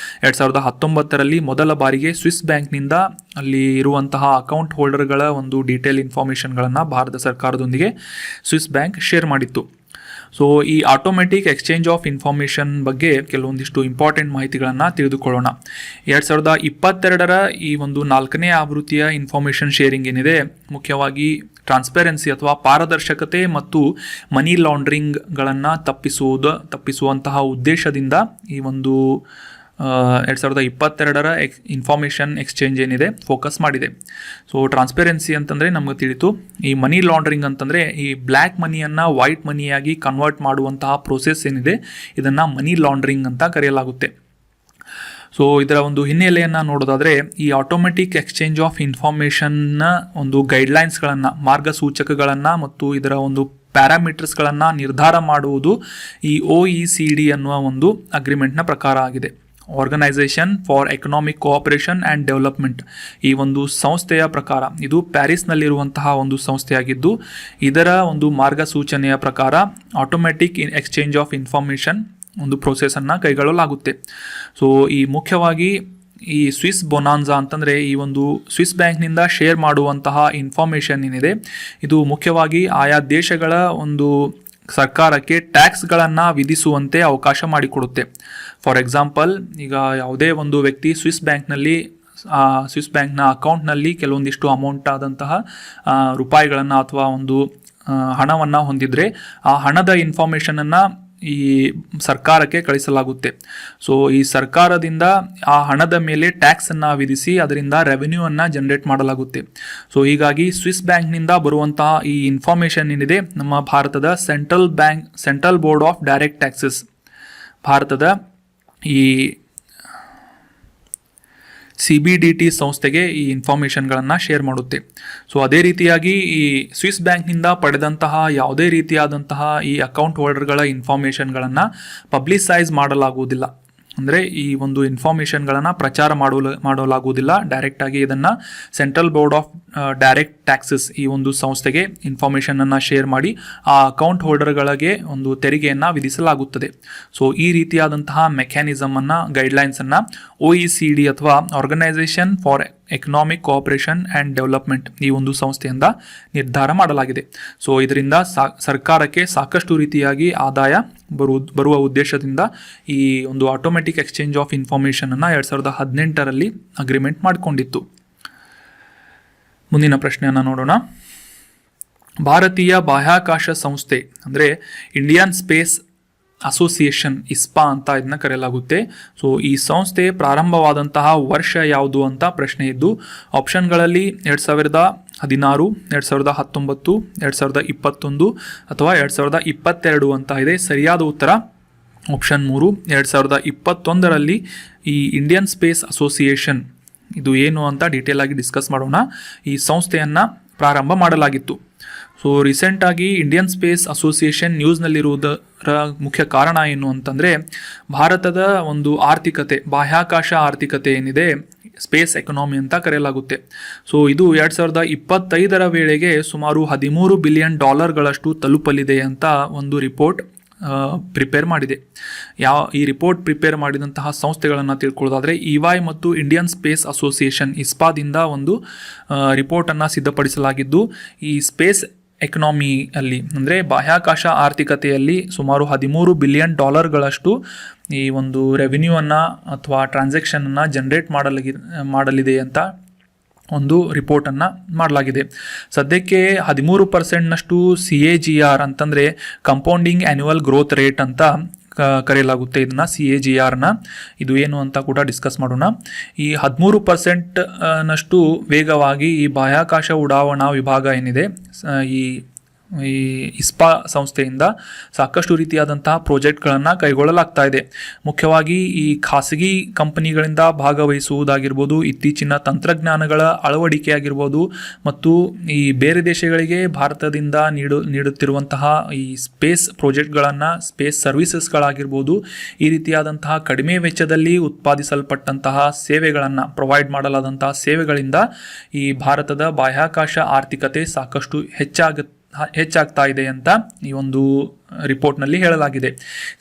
2019ರಲ್ಲಿ ಮೊದಲ ಬಾರಿಗೆ ಸ್ವಿಸ್ ಬ್ಯಾಂಕ್ನಿಂದ ಅಲ್ಲಿ ಇರುವಂತಹ ಅಕೌಂಟ್ ಹೋಲ್ಡರ್ಗಳ ಒಂದು ಡೀಟೇಲ್ ಇನ್ಫಾರ್ಮೇಷನ್ಗಳನ್ನು ಭಾರತ ಸರ್ಕಾರದೊಂದಿಗೆ ಸ್ವಿಸ್ ಬ್ಯಾಂಕ್ ಶೇರ್ ಮಾಡಿತ್ತು. ಸೊ ಈ ಆಟೋಮೆಟಿಕ್ ಎಕ್ಸ್ಚೇಂಜ್ ಆಫ್ ಇನ್ಫಾರ್ಮೇಷನ್ ಬಗ್ಗೆ ಕೆಲವೊಂದಿಷ್ಟು ಇಂಪಾರ್ಟೆಂಟ್ ಮಾಹಿತಿಗಳನ್ನು ತಿಳಿದುಕೊಳ್ಳೋಣ. 2022ರ ಈ ಒಂದು 4ನೇ ಆವೃತ್ತಿಯ ಇನ್ಫಾರ್ಮೇಷನ್ ಶೇರಿಂಗ್ ಏನಿದೆ ಮುಖ್ಯವಾಗಿ ಟ್ರಾನ್ಸ್ಪರೆನ್ಸಿ ಅಥವಾ ಪಾರದರ್ಶಕತೆ ಮತ್ತು ಮನಿ ಲಾಂಡ್ರಿಂಗ್ಗಳನ್ನು ತಪ್ಪಿಸುವಂತಹ ಉದ್ದೇಶದಿಂದ ಈ ಒಂದು 2022ರ ಇನ್ಫಾರ್ಮೇಷನ್ ಎಕ್ಸ್ಚೇಂಜ್ ಏನಿದೆ ಫೋಕಸ್ ಮಾಡಿದೆ. ಸೊ ಟ್ರಾನ್ಸ್ಪರೆನ್ಸಿ ಅಂತಂದರೆ ನಮಗೆ ತಿಳಿತು. ಈ ಮನಿ ಲಾಂಡ್ರಿಂಗ್ ಅಂತಂದರೆ ಈ ಬ್ಲ್ಯಾಕ್ ಮನಿಯನ್ನು ವೈಟ್ ಮನಿಯಾಗಿ ಕನ್ವರ್ಟ್ ಮಾಡುವಂತಹ ಪ್ರೋಸೆಸ್ ಏನಿದೆ ಇದನ್ನು ಮನಿ ಲಾಂಡ್ರಿಂಗ್ ಅಂತ ಕರೆಯಲಾಗುತ್ತೆ. ಸೊ ಇದರ ಒಂದು ಹಿನ್ನೆಲೆಯನ್ನು ನೋಡೋದಾದರೆ ಈ ಆಟೋಮೆಟಿಕ್ ಎಕ್ಸ್ಚೇಂಜ್ ಆಫ್ ಇನ್ಫಾರ್ಮೇಷನ್ನ ಒಂದು ಗೈಡ್ಲೈನ್ಸ್ಗಳನ್ನು ಮಾರ್ಗಸೂಚಕಗಳನ್ನು ಮತ್ತು ಇದರ ಒಂದು ಪ್ಯಾರಾಮೀಟರ್ಸ್ಗಳನ್ನು ನಿರ್ಧಾರ ಮಾಡುವುದು ಈ OECD ಅನ್ನುವ ಒಂದು ಅಗ್ರಿಮೆಂಟ್ನ ಪ್ರಕಾರ ಆಗಿದೆ. Organisation for economic cooperation and development ಈ ಒಂದು ಸಂಸ್ಥೆಯ ಪ್ರಕಾರ ಇದು ಪ್ಯಾರಿಸ್ನಲ್ಲಿರುವಂತಹ ಒಂದು ಸಂಸ್ಥೆಯಾಗಿದ್ದು ಇದರ ಒಂದು ಮಾರ್ಗಸೂಚನೆಯ ಪ್ರಕಾರ ಆಟೋಮೆಟಿಕ್ ಎಕ್ಸ್ಚೇಂಜ್ ಆಫ್ ಇನ್ಫಾರ್ಮೇಷನ್ ಒಂದು ಪ್ರೋಸೆಸನ್ನು ಕೈಗೊಳ್ಳಲಾಗುತ್ತೆ. ಸೊ ಈ ಮುಖ್ಯವಾಗಿ ಈ ಸ್ವಿಸ್ ಬೊನಾನ್ಸಾ ಅಂತಂದರೆ ಈ ಒಂದು ಸ್ವಿಸ್ ಬ್ಯಾಂಕ್ನಿಂದ ಶೇರ್ ಮಾಡುವಂತಹ ಇನ್ಫಾರ್ಮೇಷನ್ ಏನಿದೆ ಇದು ಮುಖ್ಯವಾಗಿ ಆಯಾ ದೇಶಗಳ ಒಂದು ಸರ್ಕಾರಕ್ಕೆ ಟ್ಯಾಕ್ಸ್ಗಳನ್ನು ವಿಧಿಸುವಂತೆ ಅವಕಾಶ ಮಾಡಿಕೊಡುತ್ತೆ. ಫಾರ್ ಎಕ್ಸಾಂಪಲ್ ಈಗ ಯಾವುದೇ ಒಂದು ವ್ಯಕ್ತಿ ಸ್ವಿಸ್ ಬ್ಯಾಂಕ್ನ ಅಕೌಂಟ್ನಲ್ಲಿ ಕೆಲವೊಂದಿಷ್ಟು ಅಮೌಂಟ್ ಆದಂತಹ ರೂಪಾಯಿಗಳನ್ನು ಅಥವಾ ಒಂದು ಹಣವನ್ನು ಹೊಂದಿದರೆ ಆ ಹಣದ ಇನ್ಫಾರ್ಮೇಷನನ್ನು ಈ ಸರ್ಕಾರಕ್ಕೆ ಕಳಿಸಲಾಗುತ್ತೆ. ಸೊ ಈ ಸರ್ಕಾರದಿಂದ ಆ ಹಣದ ಮೇಲೆ ಟ್ಯಾಕ್ಸನ್ನು ವಿಧಿಸಿ ಅದರಿಂದ ರೆವೆನ್ಯೂವನ್ನು ಜನರೇಟ್ ಮಾಡಲಾಗುತ್ತೆ. ಸೊ ಹೀಗಾಗಿ ಸ್ವಿಸ್ ಬ್ಯಾಂಕ್ನಿಂದ ಬರುವಂತಹ ಈ ಇನ್ಫಾರ್ಮೇಷನ್ ಏನಿದೆ ನಮ್ಮ ಭಾರತದ central board of direct taxes ಭಾರತದ ಈ CBDT ಸಂಸ್ಥೆಗೆ ಈ ಇನ್ಫಾರ್ಮೇಷನ್ಗಳನ್ನು ಶೇರ್ ಮಾಡುತ್ತೆ. ಸೊ ಅದೇ ರೀತಿಯಾಗಿ ಈ ಸ್ವಿಸ್ ಬ್ಯಾಂಕ್ನಿಂದ ಪಡೆದಂತಹ ಯಾವುದೇ ರೀತಿಯಾದಂತಹ ಈ ಅಕೌಂಟ್ ಹೋಲ್ಡರ್ಗಳ ಇನ್ಫಾರ್ಮೇಷನ್ಗಳನ್ನು ಪಬ್ಲಿಸೈಸ್ ಮಾಡಲಾಗುವುದಿಲ್ಲ. ಅಂದರೆ ಈ ಒಂದು ಇನ್ಫಾರ್ಮೇಷನ್ಗಳನ್ನು ಪ್ರಚಾರ ಮಾಡಲಾಗುವುದಿಲ್ಲ. ಡೈರೆಕ್ಟಾಗಿ ಇದನ್ನು central board of direct taxes ಈ ಒಂದು ಸಂಸ್ಥೆಗೆ ಇನ್ಫಾರ್ಮೇಷನನ್ನು ಶೇರ್ ಮಾಡಿ ಆ ಅಕೌಂಟ್ ಹೋಲ್ಡರ್ಗಳಿಗೆ ಒಂದು ತೆರಿಗೆಯನ್ನು ವಿಧಿಸಲಾಗುತ್ತದೆ. ಸೊ ಈ ರೀತಿಯಾದಂತಹ ಮೆಕ್ಯಾನಿಸಮನ್ನು ಗೈಡ್ಲೈನ್ಸನ್ನು OECD ಅಥವಾ organisation for economic cooperation and development ಈ ಒಂದು ಸಂಸ್ಥೆಯಿಂದ ನಿರ್ಧಾರ ಮಾಡಲಾಗಿದೆ. ಸೊ ಇದರಿಂದ ಸರ್ಕಾರಕ್ಕೆ ಸಾಕಷ್ಟು ರೀತಿಯಾಗಿ ಆದಾಯ ಬರುವ ಉದ್ದೇಶದಿಂದ ಈ ಒಂದು ಆಟೋಮೆಟಿಕ್ ಎಕ್ಸ್ಚೇಂಜ್ ಆಫ್ ಇನ್ಫಾರ್ಮೇಷನನ್ನು 2018ರಲ್ಲಿ ಅಗ್ರಿಮೆಂಟ್ ಮಾಡಿಕೊಂಡಿತ್ತು. ಮುಂದಿನ ಪ್ರಶ್ನೆಯನ್ನು ನೋಡೋಣ. ಭಾರತೀಯ ಬಾಹ್ಯಾಕಾಶ ಸಂಸ್ಥೆ ಅಂದರೆ ಇಂಡಿಯನ್ ಸ್ಪೇಸ್ ಅಸೋಸಿಯೇಷನ್ ISPA ಅಂತ ಇದನ್ನ ಕರೆಯಲಾಗುತ್ತೆ. ಸೊ ಈ ಸಂಸ್ಥೆ ಪ್ರಾರಂಭವಾದಂತಹ ವರ್ಷ ಯಾವುದು ಅಂತ ಪ್ರಶ್ನೆ ಇದ್ದು ಆಪ್ಷನ್ಗಳಲ್ಲಿ 2016, 2019, 2021 ಅಥವಾ 2022 ಅಂತ ಇದೆ. ಸರಿಯಾದ ಉತ್ತರ ಆಪ್ಷನ್ 3 2021ರಲ್ಲಿ ಈ ಇಂಡಿಯನ್ ಸ್ಪೇಸ್ ಅಸೋಸಿಯೇಷನ್ ಇದು ಏನು ಅಂತ ಡೀಟೇಲ್ ಆಗಿ ಡಿಸ್ಕಸ್ ಮಾಡೋಣ. ಈ ಸಂಸ್ಥೆಯನ್ನು ಪ್ರಾರಂಭ ಮಾಡಲಾಗಿತ್ತು. ಸೊ ರೀಸೆಂಟಾಗಿ ಇಂಡಿಯನ್ ಸ್ಪೇಸ್ ಅಸೋಸಿಯೇಷನ್ ನ್ಯೂಸ್ನಲ್ಲಿರುವುದರ ಮುಖ್ಯ ಕಾರಣ ಏನು ಅಂತಂದರೆ ಭಾರತದ ಒಂದು ಆರ್ಥಿಕತೆ, ಬಾಹ್ಯಾಕಾಶ ಆರ್ಥಿಕತೆ ಏನಿದೆ, ಸ್ಪೇಸ್ ಎಕನಾಮಿ ಅಂತ ಕರೆಯಲಾಗುತ್ತೆ. ಸೊ ಇದು 2025ರ ವೇಳೆಗೆ ಸುಮಾರು $13 ಬಿಲಿಯನ್ ತಲುಪಲಿದೆ ಅಂತ ಒಂದು ರಿಪೋರ್ಟ್ ಪ್ರಿಪೇರ್ ಮಾಡಿದೆ. ಈ ರಿಪೋರ್ಟ್ ಪ್ರಿಪೇರ್ ಮಾಡಿದಂತಹ ಸಂಸ್ಥೆಗಳನ್ನು ತಿಳ್ಕೊಳ್ಳೋದಾದರೆ EY ಮತ್ತು ಇಂಡಿಯನ್ ಸ್ಪೇಸ್ ಅಸೋಸಿಯೇಷನ್ ISPAದಿಂದ ಒಂದು ರಿಪೋರ್ಟನ್ನು ಸಿದ್ಧಪಡಿಸಲಾಗಿದ್ದು ಈ ಸ್ಪೇಸ್ ಎಕನಾಮಿಯಲ್ಲಿ ಅಂದರೆ ಬಾಹ್ಯಾಕಾಶ ಆರ್ಥಿಕತೆಯಲ್ಲಿ ಸುಮಾರು $13 ಬಿಲಿಯನ್ ಈ ಒಂದು ರೆವಿನ್ಯೂವನ್ನು ಅಥವಾ ಟ್ರಾನ್ಸಾಕ್ಷನನ್ನು ಜನರೇಟ್ ಮಾಡಲಿದೆ ಅಂತ ಒಂದು ರಿಪೋರ್ಟನ್ನು ಮಾಡಲಾಗಿದೆ. ಸದ್ಯಕ್ಕೆ 13%ನಷ್ಟು CAGR ಅಂತಂದರೆ ಕಂಪೌಂಡಿಂಗ್ ಆ್ಯನ್ಯುವಲ್ ಗ್ರೋತ್ ರೇಟ್ ಅಂತ ಕರೆಯಲಾಗುತ್ತೆ ಇದನ್ನು, CAGRನ. ಇದು ಏನು ಅಂತ ಕೂಡ ಡಿಸ್ಕಸ್ ಮಾಡೋಣ. ಈ 13%ನಷ್ಟು ವೇಗವಾಗಿ ಈ ಬಾಹ್ಯಾಕಾಶ ಉಡಾವಣಾ ವಿಭಾಗ ಏನಿದೆ ಈ ISPA ಸಂಸ್ಥೆಯಿಂದ ಸಾಕಷ್ಟು ರೀತಿಯಾದಂತಹ ಪ್ರಾಜೆಕ್ಟ್ಗಳನ್ನು ಕೈಗೊಳ್ಳಲಾಗ್ತಾ ಇದೆ. ಮುಖ್ಯವಾಗಿ ಈ ಖಾಸಗಿ ಕಂಪನಿಗಳಿಂದ ಭಾಗವಹಿಸುವುದಾಗಿರ್ಬೋದು, ಇತ್ತೀಚಿನ ತಂತ್ರಜ್ಞಾನಗಳ ಅಳವಡಿಕೆ ಆಗಿರ್ಬೋದು ಮತ್ತು ಈ ಬೇರೆ ದೇಶಗಳಿಗೆ ಭಾರತದಿಂದ ನೀಡುತ್ತಿರುವಂತಹ ಈ ಸ್ಪೇಸ್ ಪ್ರಾಜೆಕ್ಟ್ಗಳನ್ನು, ಸ್ಪೇಸ್ ಸರ್ವಿಸಸ್ಗಳಾಗಿರ್ಬೋದು, ಈ ರೀತಿಯಾದಂತಹ ಕಡಿಮೆ ವೆಚ್ಚದಲ್ಲಿ ಉತ್ಪಾದಿಸಲ್ಪಟ್ಟಂತಹ ಸೇವೆಗಳನ್ನು ಪ್ರೊವೈಡ್ ಮಾಡಲಾದಂತಹ ಸೇವೆಗಳಿಂದ ಈ ಭಾರತದ ಬಾಹ್ಯಾಕಾಶ ಆರ್ಥಿಕತೆ ಸಾಕಷ್ಟು ಹೆಚ್ಚಾಗ್ತಾ ಇದೆ ಅಂತ ಈ ಒಂದು ರಿಪೋರ್ಟ್ನಲ್ಲಿ ಹೇಳಲಾಗಿದೆ.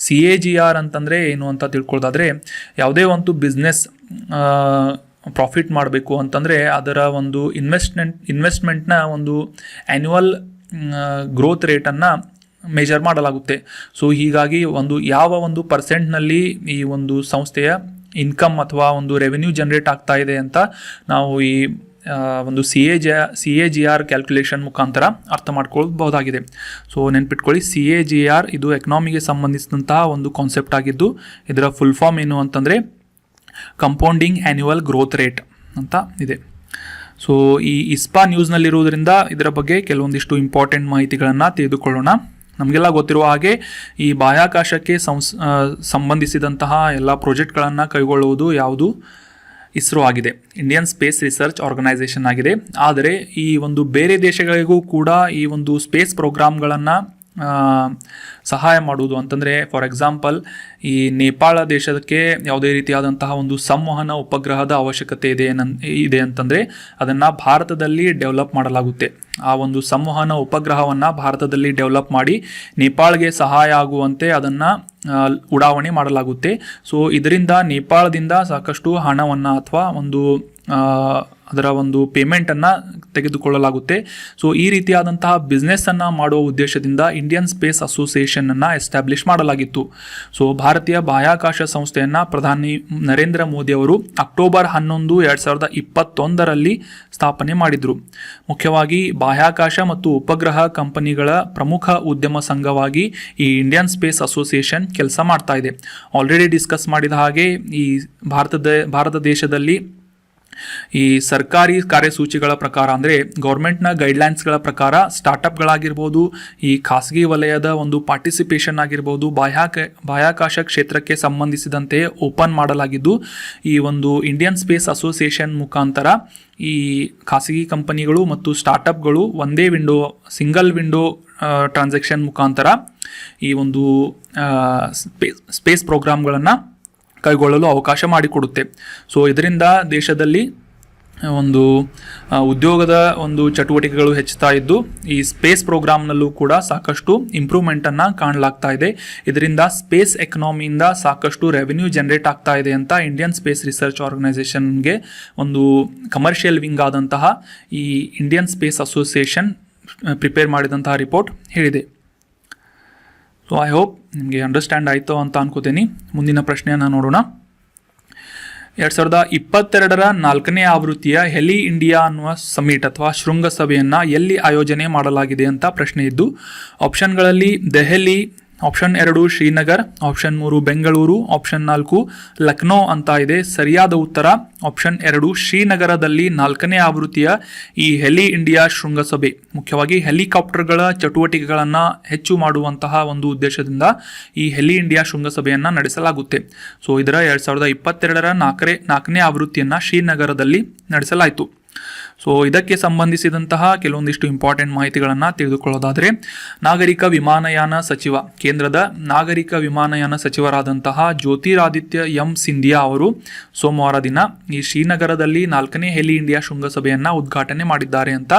CAGR ಅಂತಂದರೆ ಏನು ಅಂತ ತಿಳ್ಕೊಳ್ಳೋದಾದರೆ ಯಾವುದೇ ಒಂದು ಬಿಸ್ನೆಸ್ ಪ್ರಾಫಿಟ್ ಮಾಡಬೇಕು ಅಂತಂದರೆ ಅದರ ಒಂದು ಇನ್ವೆಸ್ಟ್ಮೆಂಟ್ನ ಒಂದು ಆ್ಯನ್ಯುವಲ್ ಗ್ರೋತ್ ರೇಟನ್ನು ಮೆಜರ್ ಮಾಡಲಾಗುತ್ತೆ. ಸೊ ಹೀಗಾಗಿ ಯಾವ ಒಂದು ಪರ್ಸೆಂಟ್ನಲ್ಲಿ ಈ ಒಂದು ಸಂಸ್ಥೆಯ ಇನ್ಕಮ್ ಅಥವಾ ಒಂದು ರೆವೆನ್ಯೂ ಜನರೇಟ್ ಆಗ್ತಾ ಇದೆ ಅಂತ ನಾವು ಈ ಒಂದು CAGR ಕ್ಯಾಲ್ಕುಲೇಷನ್ ಮುಖಾಂತರ ಅರ್ಥ ಮಾಡ್ಕೊಳ್ಬಹುದಾಗಿದೆ. ಸೊ ನೆನ್ಪಿಟ್ಕೊಳ್ಳಿ, CAGR ಇದು ಎಕನಾಮಿಗೆ ಸಂಬಂಧಿಸಿದಂತಹ ಒಂದು ಕಾನ್ಸೆಪ್ಟ್ ಆಗಿದ್ದು ಇದರ ಫುಲ್ ಫಾರ್ಮ್ ಏನು ಅಂತಂದರೆ ಕಂಪೌಂಡಿಂಗ್ ಆ್ಯನ್ಯುವಲ್ ಗ್ರೋತ್ ರೇಟ್ ಅಂತ ಇದೆ. ಸೊ ಈ ISPA ನ್ಯೂಸ್ನಲ್ಲಿರುವುದರಿಂದ ಇದರ ಬಗ್ಗೆ ಕೆಲವೊಂದಿಷ್ಟು ಇಂಪಾರ್ಟೆಂಟ್ ಮಾಹಿತಿಗಳನ್ನು ತಿಳಿದುಕೊಳ್ಳೋಣ. ನಮಗೆಲ್ಲ ಗೊತ್ತಿರುವ ಹಾಗೆ ಈ ಬಾಹ್ಯಾಕಾಶಕ್ಕೆ ಸಂಬಂಧಿಸಿದಂತಹ ಎಲ್ಲ ಪ್ರಾಜೆಕ್ಟ್ಗಳನ್ನು ಕೈಗೊಳ್ಳುವುದು ಯಾವುದು? ISRO ಆಗಿದೆ, ಇಂಡಿಯನ್ ಸ್ಪೇಸ್ ರಿಸರ್ಚ್ ಆರ್ಗನೈಸೇಷನ್ ಆಗಿದೆ. ಆದರೆ ಈ ಒಂದು ಬೇರೆ ದೇಶಗಳಿಗೂ ಕೂಡ ಈ ಒಂದು ಸ್ಪೇಸ್ ಪ್ರೋಗ್ರಾಮ್ಗಳನ್ನು ಸಹಾಯ ಮಾಡುವುದು ಅಂತಂದರೆ ಫಾರ್ ಎಕ್ಸಾಂಪಲ್ ಈ ನೇಪಾಳ ದೇಶಕ್ಕೆ ಯಾವುದೇ ರೀತಿಯಾದಂತಹ ಒಂದು ಸಂವಹನ ಉಪಗ್ರಹದ ಅವಶ್ಯಕತೆ ಇದೆ ಅಂತಂದರೆ ಅದನ್ನು ಭಾರತದಲ್ಲಿ ಡೆವಲಪ್ ಮಾಡಲಾಗುತ್ತೆ. ಆ ಒಂದು ಸಂವಹನ ಉಪಗ್ರಹವನ್ನು ಭಾರತದಲ್ಲಿ ಡೆವಲಪ್ ಮಾಡಿ ನೇಪಾಳ್ಗೆ ಸಹಾಯ ಆಗುವಂತೆ ಅದನ್ನು ಉಡಾವಣೆ ಮಾಡಲಾಗುತ್ತೆ. ಸೊ ಇದರಿಂದ ನೇಪಾಳದಿಂದ ಸಾಕಷ್ಟು ಹಣವನ್ನು ಅಥವಾ ಅದರ ಒಂದು ಪೇಮೆಂಟನ್ನು ತೆಗೆದುಕೊಳ್ಳಲಾಗುತ್ತೆ. ಸೊ ಈ ರೀತಿಯಾದಂತಹ ಬಿಸ್ನೆಸ್ಸನ್ನು ಮಾಡುವ ಉದ್ದೇಶದಿಂದ ಇಂಡಿಯನ್ ಸ್ಪೇಸ್ ಅಸೋಸಿಯೇಷನನ್ನು ಎಸ್ಟಾಬ್ಲಿಷ್ ಮಾಡಲಾಗಿತ್ತು. ಸೊ ಭಾರತೀಯ ಬಾಹ್ಯಾಕಾಶ ಸಂಸ್ಥೆಯನ್ನು ಪ್ರಧಾನಿ ನರೇಂದ್ರ ಮೋದಿ ಅವರು ಅಕ್ಟೋಬರ್ 11, 2021ರಲ್ಲಿ ಸ್ಥಾಪನೆ ಮಾಡಿದರು. ಮುಖ್ಯವಾಗಿ ಬಾಹ್ಯಾಕಾಶ ಮತ್ತು ಉಪಗ್ರಹ ಕಂಪನಿಗಳ ಪ್ರಮುಖ ಉದ್ಯಮ ಸಂಘವಾಗಿ ಈ ಇಂಡಿಯನ್ ಸ್ಪೇಸ್ ಅಸೋಸಿಯೇಷನ್ ಕೆಲಸ ಮಾಡ್ತಾ ಇದೆ. ಆಲ್ರೆಡಿ ಡಿಸ್ಕಸ್ ಮಾಡಿದ ಹಾಗೆ ಈ ಭಾರತ ದೇಶದಲ್ಲಿ ಈ ಸರ್ಕಾರಿ ಕಾರ್ಯಸೂಚಿಗಳ ಪ್ರಕಾರ ಅಂದರೆ ಗೌರ್ಮೆಂಟ್ನ ಗೈಡ್ಲೈನ್ಸ್ಗಳ ಪ್ರಕಾರ ಸ್ಟಾರ್ಟಪ್ಗಳಾಗಿರ್ಬೋದು, ಈ ಖಾಸಗಿ ವಲಯದ ಒಂದು ಪಾರ್ಟಿಸಿಪೇಷನ್ ಆಗಿರ್ಬೋದು, ಬಾಹ್ಯಾಕಾಶ ಕ್ಷೇತ್ರಕ್ಕೆ ಸಂಬಂಧಿಸಿದಂತೆ ಓಪನ್ ಮಾಡಲಾಗಿದ್ದು, ಈ ಒಂದು ಇಂಡಿಯನ್ ಸ್ಪೇಸ್ ಅಸೋಸಿಯೇಷನ್ ಮುಖಾಂತರ ಈ ಖಾಸಗಿ ಕಂಪನಿಗಳು ಮತ್ತು ಸ್ಟಾರ್ಟಪ್ಗಳು ಒಂದೇ ಸಿಂಗಲ್ ವಿಂಡೋ ಟ್ರಾನ್ಸಾಕ್ಷನ್ ಮುಖಾಂತರ ಈ ಒಂದು ಸ್ಪೇಸ್ ಪ್ರೋಗ್ರಾಮ್ಗಳನ್ನು ಕೈಗೊಳ್ಳಲು ಅವಕಾಶ ಮಾಡಿಕೊಡುತ್ತೆ. ಸೊ ಇದರಿಂದ ದೇಶದಲ್ಲಿ ಒಂದು ಉದ್ಯೋಗದ ಒಂದು ಚಟುವಟಿಕೆಗಳು ಹೆಚ್ಚುತ್ತಾ ಇದ್ದು, ಈ ಸ್ಪೇಸ್ ಪ್ರೋಗ್ರಾಮ್ನಲ್ಲೂ ಕೂಡ ಸಾಕಷ್ಟು ಇಂಪ್ರೂವ್ಮೆಂಟನ್ನು ಕಾಣಲಾಗ್ತಾ ಇದೆ. ಇದರಿಂದ ಸ್ಪೇಸ್ ಎಕನಾಮಿಯಿಂದ ಸಾಕಷ್ಟು ರೆವೆನ್ಯೂ ಜನರೇಟ್ ಆಗ್ತಾ ಇದೆ ಅಂತ ಇಂಡಿಯನ್ ಸ್ಪೇಸ್ ರಿಸರ್ಚ್ ಆರ್ಗನೈಸೇಷನ್ಗೆ ಒಂದು ಕಮರ್ಷಿಯಲ್ ವಿಂಗ್ ಆದಂತಹ ಈ ಇಂಡಿಯನ್ ಸ್ಪೇಸ್ ಅಸೋಸಿಯೇಷನ್ ಪ್ರಿಪೇರ್ ಮಾಡಿದಂತಹ ರಿಪೋರ್ಟ್ ಹೇಳಿದೆ. ಸೊ ಐ ಹೋಪ್ ನಿಮಗೆ ಅಂಡರ್ಸ್ಟ್ಯಾಂಡ್ ಆಯಿತು ಅಂತ ಅನ್ಕೋತೀನಿ. ಮುಂದಿನ ಪ್ರಶ್ನೆಯನ್ನು ನೋಡೋಣ. 2022 4ನೇ ಆವೃತ್ತಿಯ ಹೆಲಿ ಇಂಡಿಯಾ ಅನ್ನುವ ಸಮಿಟ್ ಅಥವಾ ಶೃಂಗಸಭೆಯನ್ನು ಎಲ್ಲಿ ಆಯೋಜನೆ ಮಾಡಲಾಗಿದೆ ಅಂತ ಪ್ರಶ್ನೆ ಇದ್ದು, ಆಪ್ಷನ್ಗಳಲ್ಲಿ Delhi, option 2 Srinagar, option 3 Bengaluru, option 4 Lucknow ಅಂತ ಇದೆ. ಸರಿಯಾದ ಉತ್ತರ ಆಪ್ಷನ್ 2 ಶ್ರೀನಗರದಲ್ಲಿ 4ನೇ ಆವೃತ್ತಿಯ ಈ ಹೆಲಿ ಇಂಡಿಯಾ ಶೃಂಗಸಭೆ, ಮುಖ್ಯವಾಗಿ ಹೆಲಿಕಾಪ್ಟರ್ಗಳ ಚಟುವಟಿಕೆಗಳನ್ನು ಹೆಚ್ಚು ಮಾಡುವಂತಹ ಒಂದು ಉದ್ದೇಶದಿಂದ ಈ ಹೆಲಿ ಇಂಡಿಯಾ ಶೃಂಗಸಭೆಯನ್ನು ನಡೆಸಲಾಗುತ್ತೆ. ಸೊ ಇದರ 2022 4ನೇ ಆವೃತ್ತಿಯನ್ನು ಶ್ರೀನಗರದಲ್ಲಿ ನಡೆಸಲಾಯಿತು. ಸೊ ಇದಕ್ಕೆ ಸಂಬಂಧಿಸಿದಂತಹ ಕೆಲವೊಂದಿಷ್ಟು ಇಂಪಾರ್ಟೆಂಟ್ ಮಾಹಿತಿಗಳನ್ನು ತಿಳಿದುಕೊಳ್ಳೋದಾದರೆ, ಕೇಂದ್ರದ ನಾಗರಿಕ ವಿಮಾನಯಾನ ಸಚಿವರಾದಂತಹ ಜ್ಯೋತಿರಾದಿತ್ಯ ಎಂ ಸಿಂಧಿಯಾ ಅವರು ಸೋಮವಾರ ದಿನ ಈ ಶ್ರೀನಗರದಲ್ಲಿ 4ನೇ ಹೆಲಿ ಇಂಡಿಯಾ ಶೃಂಗಸಭೆಯನ್ನು ಉದ್ಘಾಟನೆ ಮಾಡಿದ್ದಾರೆ ಅಂತ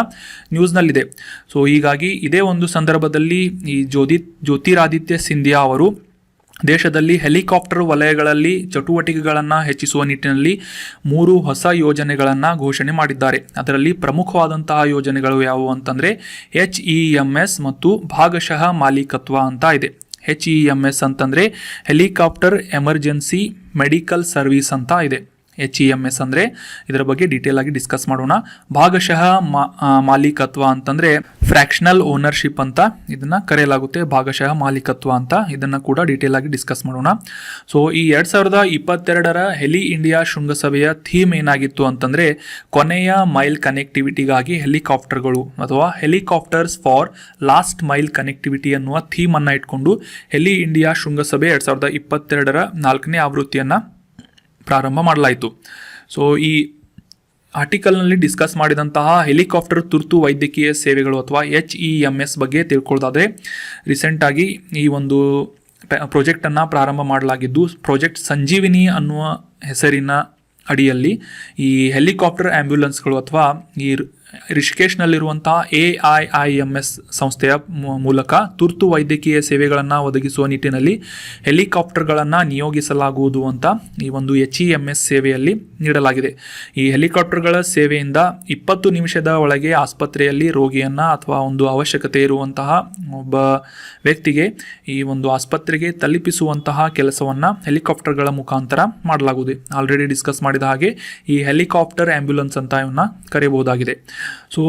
ನ್ಯೂಸ್ನಲ್ಲಿದೆ. ಸೊ ಹೀಗಾಗಿ ಇದೇ ಒಂದು ಸಂದರ್ಭದಲ್ಲಿ ಈ ಜ್ಯೋತಿರಾದಿತ್ಯ ಸಿಂಧಿಯಾ ಅವರು ದೇಶದಲ್ಲಿ ಹೆಲಿಕಾಪ್ಟರ್ ವಲಯಗಳಲ್ಲಿ ಚಟುವಟಿಕೆಗಳನ್ನು ಹೆಚ್ಚಿಸುವ ನಿಟ್ಟಿನಲ್ಲಿ 3 ಹೊಸ ಯೋಜನೆಗಳನ್ನು ಘೋಷಣೆ ಮಾಡಿದ್ದಾರೆ. ಅದರಲ್ಲಿ ಪ್ರಮುಖವಾದಂತಹ ಯೋಜನೆಗಳು ಯಾವುವು ಅಂತಂದರೆ HEMS ಮತ್ತು ಭಾಗಶಃ ಮಾಲೀಕತ್ವ ಅಂತ ಇದೆ. HEMS ಅಂತಂದರೆ ಹೆಲಿಕಾಪ್ಟರ್ ಎಮರ್ಜೆನ್ಸಿ ಮೆಡಿಕಲ್ ಸರ್ವಿಸ್ ಅಂತ ಇದೆ. HEMS ಅಂದರೆ ಇದರ ಬಗ್ಗೆ ಡೀಟೇಲ್ ಆಗಿ ಡಿಸ್ಕಸ್ ಮಾಡೋಣ. ಭಾಗಶಃ ಮಾಲೀಕತ್ವ ಅಂತಂದರೆ ಫ್ರ್ಯಾಕ್ಷನಲ್ ಓನರ್ಶಿಪ್ ಅಂತ ಇದನ್ನು ಕರೆಯಲಾಗುತ್ತೆ. ಭಾಗಶಃ ಮಾಲೀಕತ್ವ ಅಂತ ಇದನ್ನು ಕೂಡ ಡೀಟೇಲ್ ಆಗಿ ಡಿಸ್ಕಸ್ ಮಾಡೋಣ. ಸೊ ಈ 2022 ಹೆಲಿ ಇಂಡಿಯಾ ಶೃಂಗಸಭೆಯ ಥೀಮ್ ಏನಾಗಿತ್ತು ಅಂತಂದರೆ, ಕೊನೆಯ ಮೈಲ್ ಕನೆಕ್ಟಿವಿಟಿಗಾಗಿ ಹೆಲಿಕಾಪ್ಟರ್ಗಳು ಅಥವಾ helicopters for last mile connectivity ಅನ್ನುವ ಥೀಮನ್ನು ಇಟ್ಕೊಂಡು ಹೆಲಿ ಇಂಡಿಯಾ ಶೃಂಗಸಭೆ 2022 4ನೇ ಆವೃತ್ತಿಯನ್ನು ಪ್ರಾರಂಭ ಮಾಡಲಾಯಿತು. ಸೊ ಈ ಆರ್ಟಿಕಲ್ನಲ್ಲಿ ಡಿಸ್ಕಸ್ ಮಾಡಿದಂತಹ ಹೆಲಿಕಾಪ್ಟರ್ ತುರ್ತು ವೈದ್ಯಕೀಯ ಸೇವೆಗಳು ಅಥವಾ HEMS ಬಗ್ಗೆ ತಿಳ್ಕೊಳ್ಳೋದಾದರೆ, ರೀಸೆಂಟಾಗಿ ಈ ಒಂದು ಪ್ರಾಜೆಕ್ಟನ್ನು ಪ್ರಾರಂಭ ಮಾಡಲಾಗಿದ್ದು, ಪ್ರಾಜೆಕ್ಟ್ ಸಂಜೀವಿನಿ ಅನ್ನುವ ಹೆಸರಿನ ಅಡಿಯಲ್ಲಿ ಈ ಹೆಲಿಕಾಪ್ಟರ್ ಆ್ಯಂಬ್ಯುಲೆನ್ಸ್ಗಳು ಅಥವಾ ಈ ರಿಷಿಕೇಶ್ನಲ್ಲಿರುವಂತಹ AIIMS ಸಂಸ್ಥೆಯ ಮೂಲಕ ತುರ್ತು ವೈದ್ಯಕೀಯ ಸೇವೆಗಳನ್ನು ಒದಗಿಸುವ ನಿಟ್ಟಿನಲ್ಲಿ ಹೆಲಿಕಾಪ್ಟರ್ಗಳನ್ನು ನಿಯೋಗಿಸಲಾಗುವುದು ಅಂತ ಈ ಒಂದು HEMS ಸೇವೆಯಲ್ಲಿ ನೀಡಲಾಗಿದೆ. ಈ ಹೆಲಿಕಾಪ್ಟರ್ಗಳ ಸೇವೆಯಿಂದ 20 ನಿಮಿಷದ ಒಳಗೆ ಆಸ್ಪತ್ರೆಯಲ್ಲಿ ರೋಗಿಯನ್ನು ಅಥವಾ ಒಂದು ಅವಶ್ಯಕತೆ ಇರುವಂತಹ ಒಬ್ಬ ವ್ಯಕ್ತಿಗೆ ಈ ಒಂದು ಆಸ್ಪತ್ರೆಗೆ ತಲುಪಿಸುವಂತಹ ಕೆಲಸವನ್ನು ಹೆಲಿಕಾಪ್ಟರ್ಗಳ ಮುಖಾಂತರ ಮಾಡಲಾಗುವುದು. ಆಲ್ರೆಡಿ ಡಿಸ್ಕಸ್ ಮಾಡಿದ ಹಾಗೆ ಈ ಹೆಲಿಕಾಪ್ಟರ್ ಆ್ಯಂಬ್ಯುಲೆನ್ಸ್ ಅಂತ ಇವನ್ನ ಕರೆಯಬಹುದಾಗಿದೆ. ಸೊ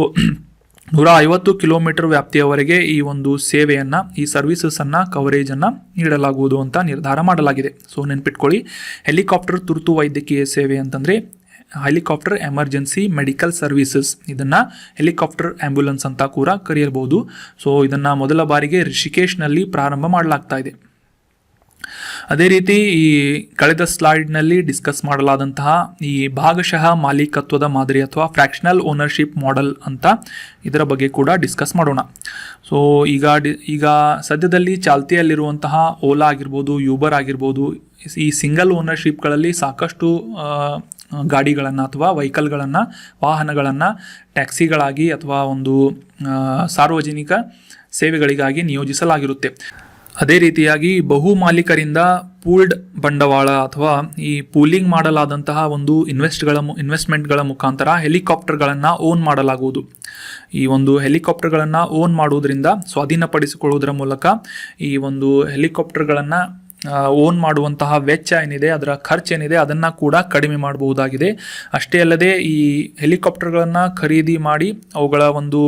150 ಕಿಲೋಮೀಟರ್ ವ್ಯಾಪ್ತಿಯವರೆಗೆ ಈ ಒಂದು ಸೇವೆಯನ್ನು, ಈ ಸರ್ವಿಸಸನ್ನು, ಕವರೇಜನ್ನು ನೀಡಲಾಗುವುದು ಅಂತ ನಿರ್ಧಾರ ಮಾಡಲಾಗಿದೆ. ಸೊ ನೆನ್ಪಿಟ್ಕೊಳ್ಳಿ, ಹೆಲಿಕಾಪ್ಟರ್ ತುರ್ತು ವೈದ್ಯಕೀಯ ಸೇವೆ ಅಂತಂದರೆ ಹೆಲಿಕಾಪ್ಟರ್ ಎಮರ್ಜೆನ್ಸಿ ಮೆಡಿಕಲ್ ಸರ್ವಿಸಸ್, ಇದನ್ನು ಹೆಲಿಕಾಪ್ಟರ್ ಆ್ಯಂಬ್ಯುಲೆನ್ಸ್ ಅಂತ ಕೂಡ ಕರೆಯಬಹುದು. ಸೊ ಇದನ್ನು ಮೊದಲ ಬಾರಿಗೆ ರಿಷಿಕೇಶ್ನಲ್ಲಿ ಪ್ರಾರಂಭ ಮಾಡಲಾಗ್ತಾ ಇದೆ. ಅದೇ ರೀತಿ ಈ ಕಳೆದ ಸ್ಲೈಡ್ನಲ್ಲಿ ಡಿಸ್ಕಸ್ ಮಾಡಲಾದಂತಹ ಈ ಭಾಗಶಃ ಮಾಲೀಕತ್ವದ ಮಾದರಿ ಅಥವಾ ಫ್ರ್ಯಾಕ್ಷನಲ್ ಓನರ್ಶಿಪ್ ಮಾಡೆಲ್ ಅಂತ ಇದರ ಬಗ್ಗೆ ಕೂಡ ಡಿಸ್ಕಸ್ ಮಾಡೋಣ. ಸೊ ಈಗ ಸದ್ಯದಲ್ಲಿ ಚಾಲ್ತಿಯಲ್ಲಿರುವಂತಹ ಓಲಾ ಆಗಿರ್ಬೋದು, ಯೂಬರ್ ಆಗಿರ್ಬೋದು, ಈ ಸಿಂಗಲ್ ಓನರ್ಶಿಪ್ಗಳಲ್ಲಿ ಸಾಕಷ್ಟು ಗಾಡಿಗಳನ್ನು ಅಥವಾ ವೆಹಿಕಲ್ಗಳನ್ನು, ವಾಹನಗಳನ್ನು ಟ್ಯಾಕ್ಸಿಗಳಾಗಿ ಅಥವಾ ಒಂದು ಸಾರ್ವಜನಿಕ ಸೇವೆಗಳಿಗಾಗಿ ನಿಯೋಜಿಸಲಾಗಿರುತ್ತೆ. ಅದೇ ರೀತಿಯಾಗಿ ಬಹು ಮಾಲೀಕರಿಂದ ಪೂಲ್ಡ್ ಬಂಡವಾಳ ಅಥವಾ ಈ ಪೂಲಿಂಗ್ ಮಾಡಲಾದಂತಹ ಒಂದು ಇನ್ವೆಸ್ಟ್ಮೆಂಟ್ಗಳ ಮುಖಾಂತರ ಹೆಲಿಕಾಪ್ಟರ್ಗಳನ್ನು ಓನ್ ಮಾಡಲಾಗುವುದು. ಈ ಒಂದು ಹೆಲಿಕಾಪ್ಟರ್ಗಳನ್ನು ಓನ್ ಮಾಡುವುದರಿಂದ, ಸ್ವಾಧೀನಪಡಿಸಿಕೊಳ್ಳುವುದರ ಮೂಲಕ ಈ ಒಂದು ಹೆಲಿಕಾಪ್ಟರ್ಗಳನ್ನು ಓನ್ ಮಾಡುವಂತಹ ವೆಚ್ಚ ಏನಿದೆ, ಅದರ ಖರ್ಚೇನಿದೆ, ಅದನ್ನು ಕೂಡ ಕಡಿಮೆ ಮಾಡಬಹುದಾಗಿದೆ. ಅಷ್ಟೇ ಅಲ್ಲದೆ ಈ ಹೆಲಿಕಾಪ್ಟರ್ಗಳನ್ನು ಖರೀದಿ ಮಾಡಿ ಅವುಗಳ ಒಂದು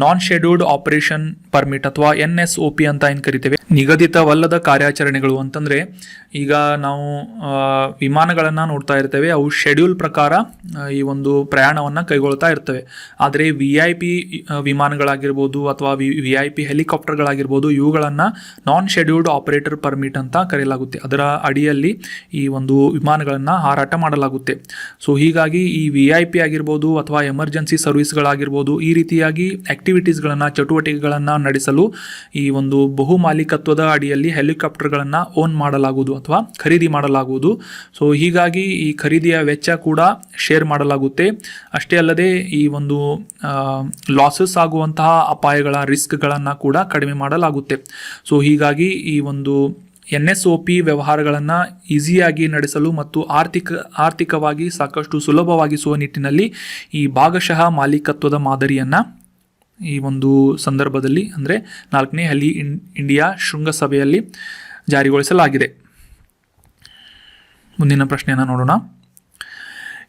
ನಾನ್ ಶೆಡ್ಯೂಲ್ಡ್ ಆಪರೇಷನ್ ಪರ್ಮಿಟ್ ಅಥವಾ NSOP ಅಂತ ಏನು ಕರಿತೇವೆ, ನಿಗದಿತವಲ್ಲದ ಕಾರ್ಯಾಚರಣೆಗಳು ಅಂತಂದರೆ ಈಗ ನಾವು ವಿಮಾನಗಳನ್ನು ನೋಡ್ತಾ ಇರ್ತೇವೆ, ಅವು ಶೆಡ್ಯೂಲ್ ಪ್ರಕಾರ ಈ ಒಂದು ಪ್ರಯಾಣವನ್ನು ಕೈಗೊಳ್ತಾ ಇರ್ತವೆ. ಆದರೆ VIP ವಿಮಾನಗಳಾಗಿರ್ಬೋದು ಅಥವಾ VIP ಹೆಲಿಕಾಪ್ಟರ್ಗಳಾಗಿರ್ಬೋದು, ಇವುಗಳನ್ನು ನಾನ್ ಶೆಡ್ಯೂಲ್ಡ್ ಆಪರೇಟರ್ ಪರ್ಮಿಟ್ ಅಂತ ಕರೆಯಲಾಗುತ್ತೆ. ಅದರ ಅಡಿಯಲ್ಲಿ ಈ ಒಂದು ವಿಮಾನಗಳನ್ನು ಹಾರಾಟ ಮಾಡಲಾಗುತ್ತೆ. ಸೊ ಹೀಗಾಗಿ ಈ VIP ಆಗಿರ್ಬೋದು ಅಥವಾ ಎಮರ್ಜೆನ್ಸಿ ಸರ್ವಿಸ್ಗಳಾಗಿರ್ಬೋದು, ಈ ರೀತಿಯಾಗಿ ಆಕ್ಟಿವಿಟೀಸ್ಗಳನ್ನು ಚಟುವಟಿಕೆಗಳನ್ನು ನಡೆಸಲು ಈ ಒಂದು ಬಹುಮಾಲೀಕತ್ವದ ಅಡಿಯಲ್ಲಿ ಹೆಲಿಕಾಪ್ಟರ್ಗಳನ್ನು ಓನ್ ಮಾಡಲಾಗುವುದು ಅಥವಾ ಖರೀದಿ ಮಾಡಲಾಗುವುದು. ಸೊ ಹೀಗಾಗಿ ಈ ಖರೀದಿಯ ವೆಚ್ಚ ಕೂಡ ಶೇರ್ ಮಾಡಲಾಗುತ್ತೆ. ಅಷ್ಟೇ ಅಲ್ಲದೆ ಈ ಒಂದು ಲಾಸಸ್ ಆಗುವಂತಹ ಅಪಾಯಗಳ ರಿಸ್ಕ್ಗಳನ್ನು ಕೂಡ ಕಡಿಮೆ ಮಾಡಲಾಗುತ್ತೆ. ಸೊ ಹೀಗಾಗಿ ಈ ಒಂದು NSOP ವ್ಯವಹಾರಗಳನ್ನು ಈಸಿಯಾಗಿ ನಡೆಸಲು ಮತ್ತು ಆರ್ಥಿಕವಾಗಿ ಸಾಕಷ್ಟು ಸುಲಭವಾಗಿಸುವ ನಿಟ್ಟಿನಲ್ಲಿ ಈ ಭಾಗಶಃ ಮಾಲೀಕತ್ವದ ಮಾದರಿಯನ್ನು ಈ ಒಂದು ಸಂದರ್ಭದಲ್ಲಿ ಅಂದರೆ 4ನೇ ಇಂಡಿಯಾ ಶೃಂಗಸಭೆಯಲ್ಲಿ ಜಾರಿಗೊಳಿಸಲಾಗಿದೆ. ಮುಂದಿನ ಪ್ರಶ್ನೆಯನ್ನು ನೋಡೋಣ.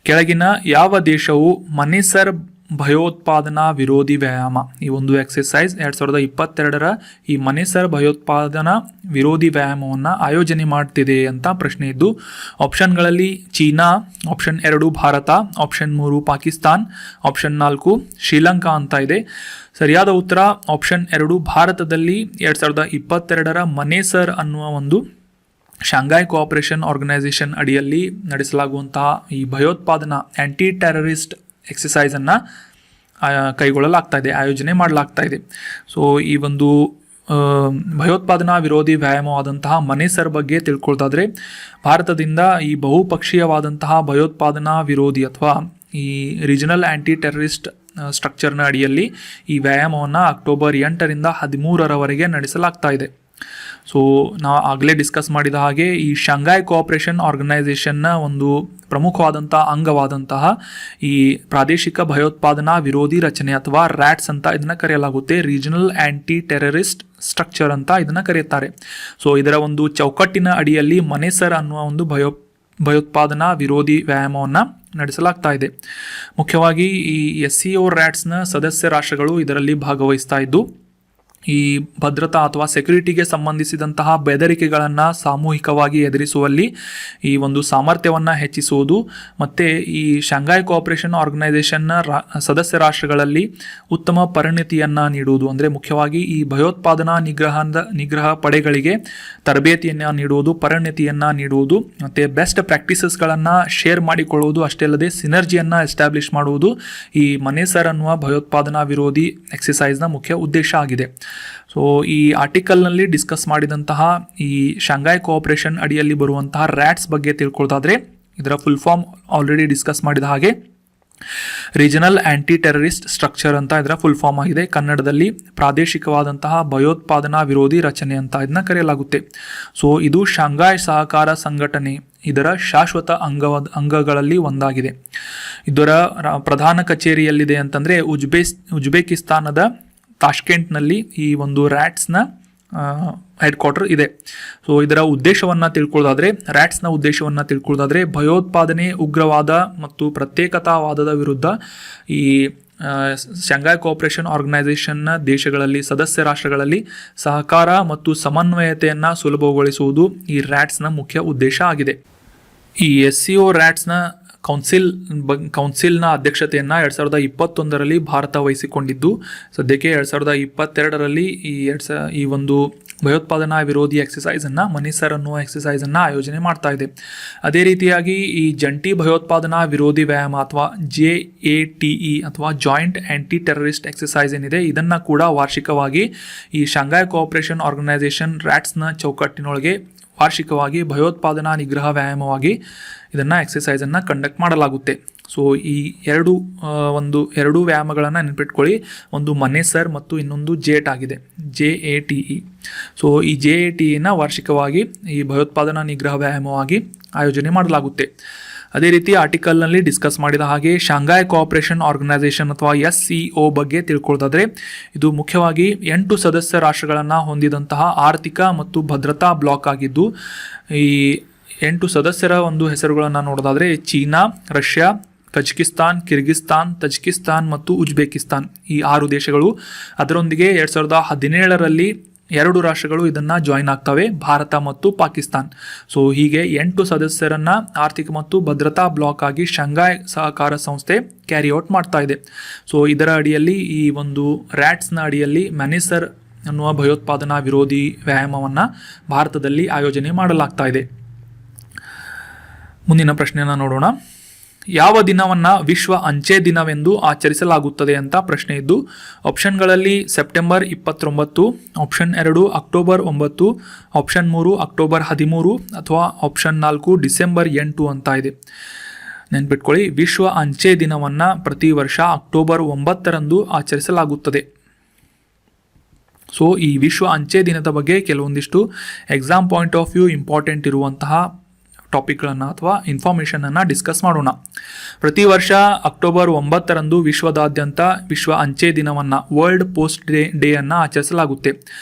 ಕೆಳಗಿನ ಯಾವ ದೇಶವು ಮನೆಸರ್ ಭಯೋತ್ಪಾದನಾ ವಿರೋಧಿ ವ್ಯಾಯಾಮ, ಈ ಒಂದು ಎಕ್ಸಸೈಸ್ 2022ರ ಈ ಮನೆಸರ್ ಭಯೋತ್ಪಾದನಾ ವಿರೋಧಿ ವ್ಯಾಯಾಮವನ್ನು ಆಯೋಜನೆ ಮಾಡ್ತಿದೆ ಅಂತ ಪ್ರಶ್ನೆ ಇದ್ದು, ಆಪ್ಷನ್ಗಳಲ್ಲಿ China, option 2 Bharat, option 3 Pakistan, option 4 Sri Lanka ಅಂತ ಇದೆ. ಸರಿಯಾದ ಉತ್ತರ ಆಪ್ಷನ್ 2 ಭಾರತದಲ್ಲಿ 2022ರ ಮನೆಸರ್ ಅನ್ನುವ ಒಂದು ಶಾಂಘೈ ಕೋಆಪರೇಷನ್ ಆರ್ಗನೈಸೇಷನ್ ಅಡಿಯಲ್ಲಿ ನಡೆಸಲಾಗುವಂತಹ ಈ ಭಯೋತ್ಪಾದನಾ ಆ್ಯಂಟಿ ಟೆರರಿಸ್ಟ್ ಎಕ್ಸಸೈಸನ್ನು ಕೈಗೊಳ್ಳಲಾಗ್ತಾ ಇದೆ, ಆಯೋಜನೆ ಮಾಡಲಾಗ್ತಾ ಇದೆ. ಸೊ ಈ ಒಂದು ಭಯೋತ್ಪಾದನಾ ವಿರೋಧಿ ವ್ಯಾಯಾಮವಾದಂತಹ ಮನೆಸರ್ ಬಗ್ಗೆ ತಿಳ್ಕೊಳ್ತಾದ್ರೆ, ಭಾರತದಿಂದ ಈ ಬಹುಪಕ್ಷೀಯವಾದಂತಹ ಭಯೋತ್ಪಾದನಾ ವಿರೋಧಿ ಅಥವಾ ಈ ರೀಜನಲ್ ಆ್ಯಂಟಿ ಟೆರರಿಸ್ಟ್ ಸ್ಟ್ರಕ್ಚರ್ನ ಅಡಿಯಲ್ಲಿ ಈ ವ್ಯಾಯಾಮವನ್ನು ಅಕ್ಟೋಬರ್ 8ರಿಂದ 13ರವರೆಗೆ ನಡೆಸಲಾಗ್ತಾ ಇದೆ. ಸೊ ನಾವು ಆಗಲೇ ಡಿಸ್ಕಸ್ ಮಾಡಿದ ಹಾಗೆ ಈ ಶಾಂಘೈ ಕೋಆಪರೇಷನ್ ಆರ್ಗನೈಸೇಷನ್ನ ಒಂದು ಪ್ರಮುಖವಾದಂಥ ಅಂಗವಾದಂತಹ ಈ ಪ್ರಾದೇಶಿಕ ಭಯೋತ್ಪಾದನಾ ವಿರೋಧಿ ರಚನೆ ಅಥವಾ RATS ಅಂತ ಇದನ್ನು ಕರೆಯಲಾಗುತ್ತೆ. ರೀಜನಲ್ ಆ್ಯಂಟಿ ಟೆರರಿಸ್ಟ್ ಸ್ಟ್ರಕ್ಚರ್ ಅಂತ ಇದನ್ನು ಕರೆಯುತ್ತಾರೆ. ಸೊ ಇದರ ಒಂದು ಚೌಕಟ್ಟಿನ ಅಡಿಯಲ್ಲಿ ಮನೆಸರ್ ಅನ್ನುವ ಒಂದು ಭಯೋತ್ಪಾದನಾ ವಿರೋಧಿ ವ್ಯಾಯಾಮವನ್ನು ನಡೆಸಲಾಗ್ತಾ ಇದೆ. ಮುಖ್ಯವಾಗಿ ಈ SCO RATSನ ಸದಸ್ಯ ರಾಷ್ಟ್ರಗಳು ಇದರಲ್ಲಿ ಭಾಗವಹಿಸ್ತಾ ಇದ್ದು, ಈ ಭದ್ರತಾ ಅಥವಾ ಸೆಕ್ಯುರಿಟಿಗೆ ಸಂಬಂಧಿಸಿದಂತಹ ಬೆದರಿಕೆಗಳನ್ನು ಸಾಮೂಹಿಕವಾಗಿ ಎದುರಿಸುವಲ್ಲಿ ಈ ಒಂದು ಸಾಮರ್ಥ್ಯವನ್ನು ಹೆಚ್ಚಿಸುವುದು ಮತ್ತು ಈ ಶಾಂಘೈ ಕೋಆಪರೇಷನ್ ಆರ್ಗನೈಸೇಷನ್ನ ಸದಸ್ಯ ರಾಷ್ಟ್ರಗಳಲ್ಲಿ ಉತ್ತಮ ಪರಿಣತಿಯನ್ನು ನೀಡುವುದು, ಅಂದರೆ ಮುಖ್ಯವಾಗಿ ಈ ಭಯೋತ್ಪಾದನಾ ನಿಗ್ರಹ ಪಡೆಗಳಿಗೆ ತರಬೇತಿಯನ್ನು ನೀಡುವುದು, ಪರಿಣತಿಯನ್ನು ನೀಡುವುದು ಮತ್ತು ಬೆಸ್ಟ್ ಪ್ರಾಕ್ಟೀಸಸ್ಗಳನ್ನು ಶೇರ್ ಮಾಡಿಕೊಳ್ಳುವುದು, ಅಷ್ಟೇ ಅಲ್ಲದೆ ಸಿನರ್ಜಿಯನ್ನು ಎಸ್ಟಾಬ್ಲಿಷ್ ಮಾಡುವುದು ಈ ಮನೆಸರ್ ಅನ್ನುವ ಭಯೋತ್ಪಾದನಾ ವಿರೋಧಿ ಎಕ್ಸಸೈಸ್ನ ಮುಖ್ಯ ಉದ್ದೇಶ ಆಗಿದೆ. ಸೊ ಈ ಆರ್ಟಿಕಲ್ನಲ್ಲಿ ಡಿಸ್ಕಸ್ ಮಾಡಿದಂತಹ ಈ ಶಾಂಘೈ ಕೋಆಪರೇಷನ್ ಅಡಿಯಲ್ಲಿ ಬರುವಂತಹ RATS ಬಗ್ಗೆ ತಿಳ್ಕೊಳ್ತಾದ್ರೆ, ಇದರ ಫುಲ್ ಫಾರ್ಮ್ ಆಲ್ರೆಡಿ ಡಿಸ್ಕಸ್ ಮಾಡಿದ ಹಾಗೆ ರೀಜನಲ್ ಆ್ಯಂಟಿ ಟೆರರಿಸ್ಟ್ ಸ್ಟ್ರಕ್ಚರ್ ಅಂತ ಇದರ ಫುಲ್ ಫಾರ್ಮ್ ಆಗಿದೆ. ಕನ್ನಡದಲ್ಲಿ ಪ್ರಾದೇಶಿಕವಾದಂತಹ ಭಯೋತ್ಪಾದನಾ ವಿರೋಧಿ ರಚನೆ ಅಂತ ಇದನ್ನ ಕರೆಯಲಾಗುತ್ತೆ. ಸೊ ಇದು ಶಾಂಘೈ ಸಹಕಾರ ಸಂಘಟನೆ ಇದರ ಶಾಶ್ವತ ಅಂಗಗಳಲ್ಲಿ ಒಂದಾಗಿದೆ. ಇದರ ಪ್ರಧಾನ ಕಚೇರಿಯಲ್ಲಿದೆ ಅಂತಂದರೆ ಉಜ್ಬೇಕಿಸ್ತಾನದ ತಾಷ್ಕೆಂಟ್ನಲ್ಲಿ ಈ ಒಂದು RATSನ ಹೆಡ್ ಕ್ವಾರ್ಟರ್ ಇದೆ. ಸೊ ಇದರ ಉದ್ದೇಶವನ್ನು ತಿಳ್ಕೊಳ್ಳೋದಾದರೆ ಭಯೋತ್ಪಾದನೆ, ಉಗ್ರವಾದ ಮತ್ತು ಪ್ರತ್ಯೇಕತಾವಾದದ ವಿರುದ್ಧ ಈ ಶಾಂಘೈ ಕೋಆಪರೇಷನ್ ಆರ್ಗನೈಸೇಷನ್ನ ದೇಶಗಳಲ್ಲಿ, ಸದಸ್ಯ ರಾಷ್ಟ್ರಗಳಲ್ಲಿ ಸಹಕಾರ ಮತ್ತು ಸಮನ್ವಯತೆಯನ್ನು ಸುಲಭಗೊಳಿಸುವುದು ಈ RATSನ ಮುಖ್ಯ ಉದ್ದೇಶ ಆಗಿದೆ. ಈ SCO RATSನ ಕೌನ್ಸಿಲ್ನ ಅಧ್ಯಕ್ಷತೆಯನ್ನು 2021ರಲ್ಲಿ ಭಾರತ ವಹಿಸಿಕೊಂಡಿದ್ದು, ಸದ್ಯಕ್ಕೆ 2022ರಲ್ಲಿ ಈ ಒಂದು ಭಯೋತ್ಪಾದನಾ ವಿರೋಧಿ ಎಕ್ಸಸೈಸನ್ನು ಮನೆಸರ್ ಅನ್ನುವ ಎಕ್ಸಸೈಸನ್ನು ಆಯೋಜನೆ ಮಾಡ್ತಾ ಇದೆ. ಅದೇ ರೀತಿಯಾಗಿ ಈ ಜಂಟಿ ಭಯೋತ್ಪಾದನಾ ವಿರೋಧಿ ವ್ಯಾಯಾಮ ಅಥವಾ JATE ಅಥವಾ ಜಾಯಿಂಟ್ ಆ್ಯಂಟಿ ಟೆರರಿಸ್ಟ್ ಎಕ್ಸಸೈಸ್ ಏನಿದೆ, ಇದನ್ನು ಕೂಡ ವಾರ್ಷಿಕವಾಗಿ ಈ ಶಾಂಘೈ ಕೋಆಪರೇಷನ್ ಆರ್ಗನೈಸೇಷನ್ RATSನ ಚೌಕಟ್ಟಿನೊಳಗೆ ವಾರ್ಷಿಕವಾಗಿ ಭಯೋತ್ಪಾದನಾ ನಿಗ್ರಹ ವ್ಯಾಯಾಮವಾಗಿ ಇದನ್ನು ಎಕ್ಸಸೈಸನ್ನು ಕಂಡಕ್ಟ್ ಮಾಡಲಾಗುತ್ತೆ. ಸೊ ಈ ಎರಡು ವ್ಯಾಯಾಮಗಳನ್ನು ನೆನಪಿಟ್ಕೊಳ್ಳಿ, ಒಂದು ಮನೆಸರ್ ಮತ್ತು ಇನ್ನೊಂದು JATE ಆಗಿದೆ, JATE. ಸೊ ಈ JATEನ ವಾರ್ಷಿಕವಾಗಿ ಈ ಭಯೋತ್ಪಾದನಾ ನಿಗ್ರಹ ವ್ಯಾಯಾಮವಾಗಿ ಆಯೋಜನೆ ಮಾಡಲಾಗುತ್ತೆ. ಅದೇ ರೀತಿ ಆರ್ಟಿಕಲ್ನಲ್ಲಿ ಡಿಸ್ಕಸ್ ಮಾಡಿದ ಹಾಗೆ ಶಾಂಘೈ ಕೋಆಪರೇಷನ್ ಆರ್ಗನೈಸೇಷನ್ ಅಥವಾ SCO ಬಗ್ಗೆ ತಿಳ್ಕೊಳ್ತಾದ್ರೆ, ಇದು ಮುಖ್ಯವಾಗಿ 8 ಸದಸ್ಯ ರಾಷ್ಟ್ರಗಳನ್ನು ಹೊಂದಿದಂತಹ ಆರ್ಥಿಕ ಮತ್ತು ಭದ್ರತಾ ಬ್ಲಾಕ್ ಆಗಿದ್ದು, ಈ 8 ಸದಸ್ಯರ ಒಂದು ಹೆಸರುಗಳನ್ನು ನೋಡೋದಾದರೆ China, Russia, Kazakhstan, Kyrgyzstan, Tajikistan ಮತ್ತು ಉಜ್ಬೇಕಿಸ್ತಾನ್, ಈ 6 ದೇಶಗಳು. ಅದರೊಂದಿಗೆ 2017ರಲ್ಲಿ 2 ರಾಷ್ಟ್ರಗಳು ಇದನ್ನು ಜಾಯಿನ್ ಆಗ್ತವೆ, ಭಾರತ ಮತ್ತು ಪಾಕಿಸ್ತಾನ್. ಸೊ ಹೀಗೆ 8 ಸದಸ್ಯರನ್ನು ಆರ್ಥಿಕ ಮತ್ತು ಭದ್ರತಾ ಬ್ಲಾಕ್ ಆಗಿ ಶಂಘಾಯ್ ಸಹಕಾರ ಸಂಸ್ಥೆ ಕ್ಯಾರಿಔಟ್ ಮಾಡ್ತಾ ಇದೆ. ಸೊ ಇದರ ಅಡಿಯಲ್ಲಿ ಈ ಒಂದು ರ್ಯಾಟ್ಸ್ನ ಅಡಿಯಲ್ಲಿ ಮ್ಯಾನಿಸರ್ ಅನ್ನುವ ಭಯೋತ್ಪಾದನಾ ವಿರೋಧಿ ವ್ಯಾಯಾಮವನ್ನು ಭಾರತದಲ್ಲಿ ಆಯೋಜನೆ ಮಾಡಲಾಗ್ತಾ ಇದೆ. ಮುಂದಿನ ಪ್ರಶ್ನೆಯನ್ನು ನೋಡೋಣ. ಯಾವ ದಿನವನ್ನು ವಿಶ್ವ ಅಂಚೆ ದಿನವೆಂದು ಆಚರಿಸಲಾಗುತ್ತದೆ ಅಂತ ಪ್ರಶ್ನೆ ಇದ್ದು, ಆಪ್ಷನ್ಗಳಲ್ಲಿ September 29, option 2 October 9, option 3 October 13 ಅಥವಾ ಆಪ್ಷನ್ 4 ಡಿಸೆಂಬರ್ 8 ಅಂತ ಇದೆ. ನೆನ್ಪಿಟ್ಕೊಳ್ಳಿ, ವಿಶ್ವ ಅಂಚೆ ದಿನವನ್ನು ಪ್ರತಿ ವರ್ಷ ಅಕ್ಟೋಬರ್ 9ರಂದು ಆಚರಿಸಲಾಗುತ್ತದೆ. ಸೊ ಈ ವಿಶ್ವ ಅಂಚೆ ದಿನದ ಬಗ್ಗೆ ಕೆಲವೊಂದಿಷ್ಟು exam point of view important ಇರುವಂತಹ ಟಾಪಿಕ್ಗಳನ್ನು ಅಥವಾ ಇನ್ಫಾರ್ಮೇಷನನ್ನು ಡಿಸ್ಕಸ್ ಮಾಡೋಣ. ಪ್ರತಿ ವರ್ಷ ಅಕ್ಟೋಬರ್ 9ರಂದು ವಿಶ್ವದಾದ್ಯಂತ ವಿಶ್ವ ಅಂಚೆ ದಿನವನ್ನು, ವರ್ಲ್ಡ್ ಪೋಸ್ಟ್ ಡೇ ಅನ್ನು ಆಚರಿಸಲಾಗುತ್ತೆ.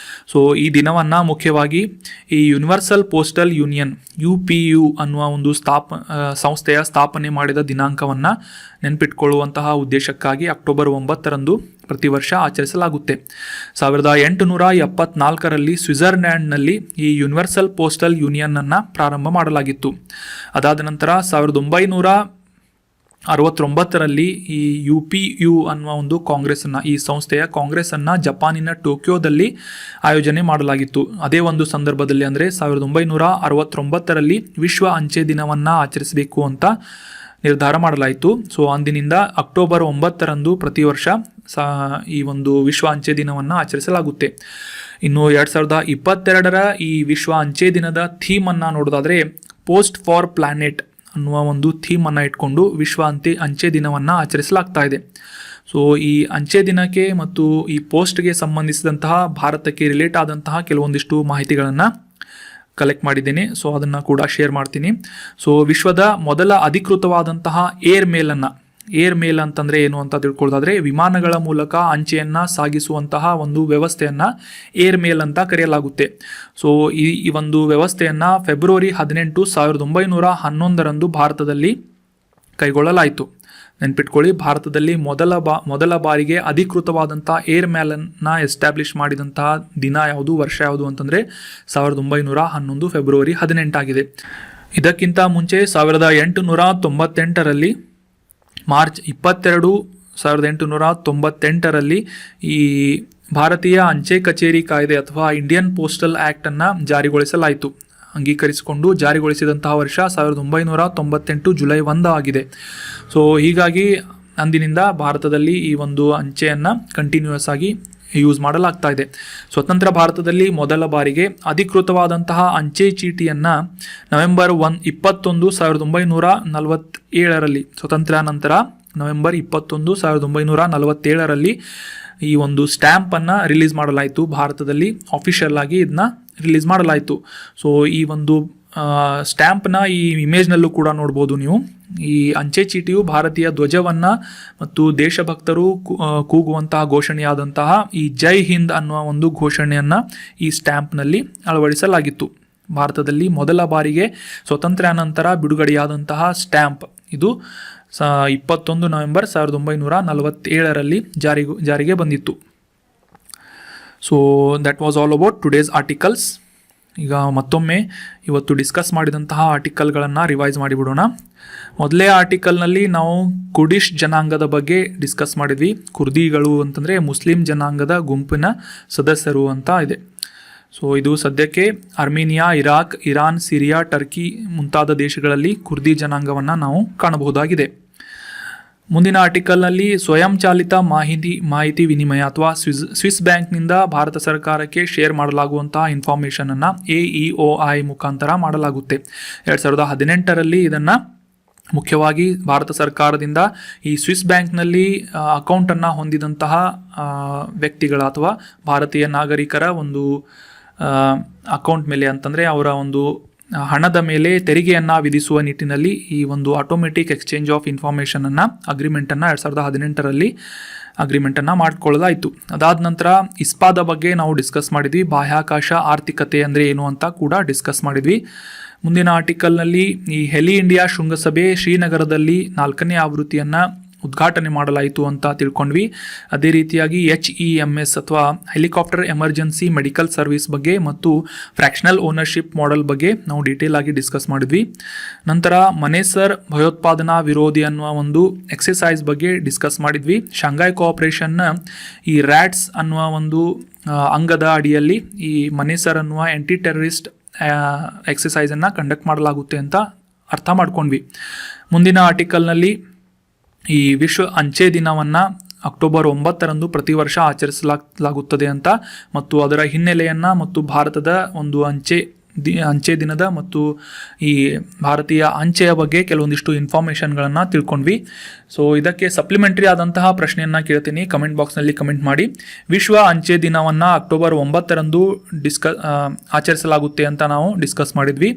ಸೊ ಈ ದಿನವನ್ನು ಮುಖ್ಯವಾಗಿ ಈ ಯೂನಿವರ್ಸಲ್ ಪೋಸ್ಟಲ್ ಯೂನಿಯನ್ UPU ಅನ್ನುವ ಒಂದು ಸಂಸ್ಥೆಯ ಸ್ಥಾಪನೆ ಮಾಡಿದ ದಿನಾಂಕವನ್ನು ನೆನಪಿಟ್ಕೊಳ್ಳುವಂತಹ ಉದ್ದೇಶಕ್ಕಾಗಿ ಅಕ್ಟೋಬರ್ 9ರಂದು ಪ್ರತಿ ವರ್ಷ ಆಚರಿಸಲಾಗುತ್ತೆ. 1874ರಲ್ಲಿ ಸ್ವಿಟ್ಜರ್ಲ್ಯಾಂಡ್ನಲ್ಲಿ ಈ ಯೂನಿವರ್ಸಲ್ ಪೋಸ್ಟಲ್ ಯೂನಿಯನ್ ಪ್ರಾರಂಭ ಮಾಡಲಾಗಿತ್ತು. ಅದಾದ ನಂತರ 1969ರಲ್ಲಿ ಈ UPU ಅನ್ನುವ ಒಂದು ಈ ಸಂಸ್ಥೆಯ ಕಾಂಗ್ರೆಸ್ಸನ್ನು ಜಪಾನಿನ ಟೋಕಿಯೋದಲ್ಲಿ ಆಯೋಜನೆ ಮಾಡಲಾಗಿತ್ತು. ಅದೇ ಒಂದು ಸಂದರ್ಭದಲ್ಲಿ ಅಂದರೆ 1969ರಲ್ಲಿ ವಿಶ್ವ ಅಂಚೆ ದಿನವನ್ನು ಆಚರಿಸಬೇಕು ಅಂತ ನಿರ್ಧಾರ ಮಾಡಲಾಯಿತು. ಸೊ ಅಂದಿನಿಂದ ಅಕ್ಟೋಬರ್ 9ರಂದು ಪ್ರತಿ ವರ್ಷ ಈ ಒಂದು ವಿಶ್ವ ಅಂಚೆ ದಿನವನ್ನು ಆಚರಿಸಲಾಗುತ್ತೆ. ಇನ್ನು 2022ರ ಈ ವಿಶ್ವ ಅಂಚೆ ದಿನದ ಥೀಮನ್ನು ನೋಡೋದಾದರೆ ಪೋಸ್ಟ್ ಫಾರ್ ಪ್ಲಾನೆಟ್ ಅನ್ನುವ ಒಂದು ಥೀಮನ್ನು ಇಟ್ಕೊಂಡು ವಿಶ್ವ ಅಂಚೆ ದಿನವನ್ನು ಆಚರಿಸಲಾಗ್ತಾ ಇದೆ. ಸೊ ಈ ಅಂಚೆ ದಿನಕ್ಕೆ ಮತ್ತು ಈ ಪೋಸ್ಟ್ಗೆ ಸಂಬಂಧಿಸಿದಂತಹ ಭಾರತಕ್ಕೆ ರಿಲೇಟ್ ಆದಂತಹ ಕೆಲವೊಂದಿಷ್ಟು ಮಾಹಿತಿಗಳನ್ನು ಕಲೆಕ್ಟ್ ಮಾಡಿದ್ದೇನೆ. ಸೊ ಅದನ್ನು ಕೂಡ ಶೇರ್ ಮಾಡ್ತೀನಿ. ಸೊ ವಿಶ್ವದ ಮೊದಲ ಅಧಿಕೃತವಾದಂತಹ ಏರ್ ಮೇಲ್ ಅಂತಂದರೆ ಏನು ಅಂತ ತಿಳ್ಕೊಳ್ಳೋದಾದರೆ, ವಿಮಾನಗಳ ಮೂಲಕ ಅಂಚೆಯನ್ನು ಸಾಗಿಸುವಂತಹ ಒಂದು ವ್ಯವಸ್ಥೆಯನ್ನು ಏರ್ ಮೇಲ್ ಅಂತ ಕರೆಯಲಾಗುತ್ತೆ. ಸೊ ಈ ಒಂದು ವ್ಯವಸ್ಥೆಯನ್ನು ಫೆಬ್ರವರಿ 18, 1911ರಂದು ಭಾರತದಲ್ಲಿ ಕೈಗೊಳ್ಳಲಾಯಿತು. ನೆನ್ಪಿಟ್ಕೊಳ್ಳಿ, ಭಾರತದಲ್ಲಿ ಮೊದಲ ಬಾರಿಗೆ ಅಧಿಕೃತವಾದಂಥ ಏರ್ ಮೇಲನ್ನು ಎಸ್ಟಾಬ್ಲಿಷ್ ಮಾಡಿದಂತಹ ದಿನ ಯಾವುದು, ವರ್ಷ ಯಾವುದು ಅಂತಂದರೆ 1911 ಫೆಬ್ರವರಿ 18 ಆಗಿದೆ. ಇದಕ್ಕಿಂತ ಮುಂಚೆ 1898ರಲ್ಲಿ ಮಾರ್ಚ್ 22, 1898ರಲ್ಲಿ ಈ ಭಾರತೀಯ ಅಂಚೆ ಕಚೇರಿ ಕಾಯ್ದೆ ಅಥವಾ ಇಂಡಿಯನ್ ಪೋಸ್ಟಲ್ ಆ್ಯಕ್ಟನ್ನು ಜಾರಿಗೊಳಿಸಲಾಯಿತು. ಅಂಗೀಕರಿಸಿಕೊಂಡು ಜಾರಿಗೊಳಿಸಿದಂತಹ ವರ್ಷ 1998 ಜುಲೈ 1 ಆಗಿದೆ. ಸೊ ಹೀಗಾಗಿ ಅಂದಿನಿಂದ ಭಾರತದಲ್ಲಿ ಈ ಒಂದು ಅಂಚೆಯನ್ನು ಕಂಟಿನ್ಯೂಯಸ್ ಆಗಿ ಯೂಸ್ ಮಾಡಲಾಗ್ತಾ ಇದೆ. ಸ್ವತಂತ್ರ ಭಾರತದಲ್ಲಿ ಮೊದಲ ಬಾರಿಗೆ ಅಧಿಕೃತವಾದಂತಹ ಅಂಚೆ ಚೀಟಿಯನ್ನು ನವೆಂಬರ್ 21, 1947ರಲ್ಲಿ, ಸ್ವತಂತ್ರ ನಂತರ ನವೆಂಬರ್ 21, 1947ರಲ್ಲಿ ಈ ಒಂದು ಸ್ಟ್ಯಾಂಪನ್ನು ರಿಲೀಸ್ ಮಾಡಲಾಯಿತು. ಭಾರತದಲ್ಲಿ ಆಫಿಷಿಯಲ್ ಆಗಿ ಇದನ್ನ ರಿಲೀಸ್ ಮಾಡಲಾಯಿತು. ಸೊ ಈ ಒಂದು ಸ್ಟ್ಯಾಂಪ್ನ ಈ ಇಮೇಜ್ನಲ್ಲೂ ಕೂಡ ನೋಡ್ಬೋದು ನೀವು. ಈ ಅಂಚೆ ಚೀಟಿಯು ಭಾರತೀಯ ಧ್ವಜವನ್ನು ಮತ್ತು ದೇಶಭಕ್ತರು ಕೂಗುವಂತಹ ಘೋಷಣೆಯಾದಂತಹ ಈ ಜೈ ಹಿಂದ್ ಅನ್ನುವ ಒಂದು ಘೋಷಣೆಯನ್ನು ಈ ಸ್ಟ್ಯಾಂಪ್ನಲ್ಲಿ ಅಳವಡಿಸಲಾಗಿತ್ತು. ಭಾರತದಲ್ಲಿ ಮೊದಲ ಬಾರಿಗೆ ಸ್ವತಂತ್ರ ನಂತರ ಬಿಡುಗಡೆಯಾದಂತಹ ಸ್ಟ್ಯಾಂಪ್ ಇದು 21 ನವೆಂಬರ್ 1947ರಲ್ಲಿ ಜಾರಿಗೆ ಬಂದಿತ್ತು. So that was all about today's articles. ಈಗ ಮತ್ತೊಮ್ಮೆ ಇವತ್ತು ಡಿಸ್ಕಸ್ ಮಾಡಿದಂತಹ ಆರ್ಟಿಕಲ್ಗಳನ್ನು ರಿವೈಸ್ ಮಾಡಿಬಿಡೋಣ. ಮೊದಲೇ ಆರ್ಟಿಕಲ್ನಲ್ಲಿ ನಾವು ಕುರ್ಡಿಶ್ ಜನಾಂಗದ ಬಗ್ಗೆ ಡಿಸ್ಕಸ್ ಮಾಡಿದ್ವಿ. ಕುರ್ದಿಗಳು ಅಂತಂದರೆ ಮುಸ್ಲಿಂ ಜನಾಂಗದ ಗುಂಪಿನ ಸದಸ್ಯರು ಅಂತ ಇದೆ. ಸೊ ಇದು ಸದ್ಯಕ್ಕೆ Armenia, Iraq, Iran, Syria, Turkey ಮುಂತಾದ ದೇಶಗಳಲ್ಲಿ ಕುರ್ದಿ ಜನಾಂಗವನ್ನು ನಾವು ಕಾಣಬಹುದಾಗಿದೆ. ಮುಂದಿನ ಆರ್ಟಿಕಲ್ನಲ್ಲಿ ಸ್ವಯಂ ಚಾಲಿತ ಮಾಹಿತಿ ವಿನಿಮಯ ಅಥವಾ ಸ್ವಿಸ್ ಬ್ಯಾಂಕ್ನಿಂದ ಭಾರತ ಸರ್ಕಾರಕ್ಕೆ ಶೇರ್ ಮಾಡಲಾಗುವಂತಹ ಇನ್ಫಾರ್ಮೇಷನನ್ನು AEOI ಮುಖಾಂತರ ಮಾಡಲಾಗುತ್ತೆ. 2018ರಲ್ಲಿ ಇದನ್ನು ಮುಖ್ಯವಾಗಿ ಭಾರತ ಸರ್ಕಾರದಿಂದ ಈ ಸ್ವಿಸ್ ಬ್ಯಾಂಕ್ನಲ್ಲಿ ಅಕೌಂಟನ್ನು ಹೊಂದಿದಂತಹ ವ್ಯಕ್ತಿಗಳ ಅಥವಾ ಭಾರತೀಯ ನಾಗರಿಕರ ಒಂದು ಅಕೌಂಟ್ ಮೇಲೆ ಅಂತಂದರೆ ಅವರ ಒಂದು ಹಣದ ಮೇಲೆ ತೆರಿಗೆಯನ್ನು ವಿಧಿಸುವ ನಿಟ್ಟಿನಲ್ಲಿ ಈ ಒಂದು ಆಟೋಮೆಟಿಕ್ ಎಕ್ಸ್ಚೇಂಜ್ ಆಫ್ ಇನ್ಫಾರ್ಮೇಷನನ್ನು ಅಗ್ರಿಮೆಂಟನ್ನು 2018ರಲ್ಲಿ ಅಗ್ರಿಮೆಂಟನ್ನು ಮಾಡಿಕೊಳ್ಳಲಾಯಿತು. ಅದಾದ ನಂತರ ಇಸ್ಪಾದ ಬಗ್ಗೆ ನಾವು ಡಿಸ್ಕಸ್ ಮಾಡಿದ್ವಿ. ಬಾಹ್ಯಾಕಾಶ ಆರ್ಥಿಕತೆ ಅಂದರೆ ಏನು ಅಂತ ಕೂಡ ಡಿಸ್ಕಸ್ ಮಾಡಿದ್ವಿ. ಮುಂದಿನ ಆರ್ಟಿಕಲ್ನಲ್ಲಿ ಈ ಹೆಲಿ ಇಂಡಿಯಾ ಶೃಂಗಸಭೆ ಶ್ರೀನಗರದಲ್ಲಿ 4ನೇ ಆವೃತ್ತಿಯನ್ನು ಉದ್ಘಾಟನೆ ಮಾಡಲಾಯಿತು ಅಂತ ತಿಳ್ಕೊಂಡ್ವಿ. ಅದೇ ರೀತಿಯಾಗಿ HEMS ಅಥವಾ ಹೆಲಿಕಾಪ್ಟರ್ ಎಮರ್ಜೆನ್ಸಿ ಮೆಡಿಕಲ್ ಸರ್ವಿಸ್ ಬಗ್ಗೆ ಮತ್ತು ಫ್ರ್ಯಾಕ್ಷನಲ್ ಓನರ್ಶಿಪ್ ಮಾಡೆಲ್ ಬಗ್ಗೆ ನಾವು ಡೀಟೇಲ್ ಆಗಿ ಡಿಸ್ಕಸ್ ಮಾಡಿದ್ವಿ. ನಂತರ ಮನೇಸರ್ ಭಯೋತ್ಪಾದನಾ ವಿರೋಧಿ ಅನ್ನುವ ಒಂದು ಎಕ್ಸಸೈಸ್ ಬಗ್ಗೆ ಡಿಸ್ಕಸ್ ಮಾಡಿದ್ವಿ. ಶಾಂಘೈ ಕೋಆಪರೇಷನ್ನ ಈ ರ್ಯಾಟ್ಸ್ ಅನ್ನುವ ಒಂದು ಅಂಗದ ಅಡಿಯಲ್ಲಿ ಈ ಮನೇಸರ್ ಅನ್ನುವ ಆ್ಯಂಟಿ ಟೆರರಿಸ್ಟ್ ಎಕ್ಸಸೈಸನ್ನು ಕಂಡಕ್ಟ್ ಮಾಡಲಾಗುತ್ತೆ ಅಂತ ಅರ್ಥ ಮಾಡ್ಕೊಂಡ್ವಿ. ಮುಂದಿನ ಆರ್ಟಿಕಲ್ನಲ್ಲಿ ಈ ವಿಶ್ವ ಅಂಚೆ ದಿನವನ್ನು ಅಕ್ಟೋಬರ್ 9ರಂದು ಪ್ರತಿ ವರ್ಷ ಆಚರಿಸಲಾಗುತ್ತದೆ ಅಂತ ಮತ್ತು ಅದರ ಹಿನ್ನೆಲೆಯನ್ನು ಮತ್ತು ಭಾರತದ ಒಂದು ಅಂಚೆ ದಿನದ ಮತ್ತು ಈ ಭಾರತೀಯ ಅಂಚೆಯ ಬಗ್ಗೆ ಕೆಲವೊಂದಿಷ್ಟು ಇನ್ಫಾರ್ಮೇಷನ್ಗಳನ್ನು ತಿಳ್ಕೊಂಡ್ವಿ. ಸೊ ಇದಕ್ಕೆ ಸಪ್ಲಿಮೆಂಟ್ರಿ ಆದಂತಹ ಪ್ರಶ್ನೆಯನ್ನು ಕೇಳ್ತೀನಿ, ಕಮೆಂಟ್ ಬಾಕ್ಸ್ನಲ್ಲಿ ಕಮೆಂಟ್ ಮಾಡಿ. ವಿಶ್ವ ಅಂಚೆ ದಿನವನ್ನು ಅಕ್ಟೋಬರ್ 9ರಂದು ಆಚರಿಸಲಾಗುತ್ತೆ ಅಂತ ನಾವು ಡಿಸ್ಕಸ್ ಮಾಡಿದ್ವಿ.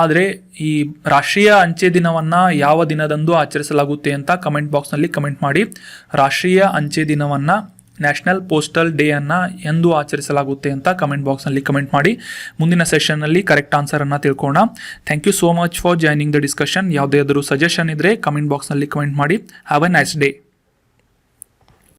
ಆದರೆ ಈ ರಾಷ್ಟ್ರೀಯ ಅಂಚೆ ದಿನವನ್ನು ಯಾವ ದಿನದಂದು ಆಚರಿಸಲಾಗುತ್ತೆ ಅಂತ ಕಮೆಂಟ್ ಬಾಕ್ಸ್ನಲ್ಲಿ ಕಮೆಂಟ್ ಮಾಡಿ. ರಾಷ್ಟ್ರೀಯ ಅಂಚೆ ದಿನವನ್ನು ನ್ಯಾಷನಲ್ ಪೋಸ್ಟಲ್ ಡೇ ಅನ್ನು ಎಂದು ಆಚರಿಸಲಾಗುತ್ತೆ ಅಂತ ಕಮೆಂಟ್ ಬಾಕ್ಸ್ನಲ್ಲಿ ಕಮೆಂಟ್ ಮಾಡಿ. ಮುಂದಿನ ಸೆಷನ್ನಲ್ಲಿ ಕರೆಕ್ಟ್ ಆನ್ಸರನ್ನು ತಿಳ್ಕೊಳ್ಳೋಣ. Thank you so much for joining the discussion. ಯಾವುದೇ ಆದರೂ ಸಜೆಷನ್ ಇದ್ದರೆ ಕಮೆಂಟ್ ಬಾಕ್ಸ್ನಲ್ಲಿ ಕಮೆಂಟ್ ಮಾಡಿ. Have a nice day.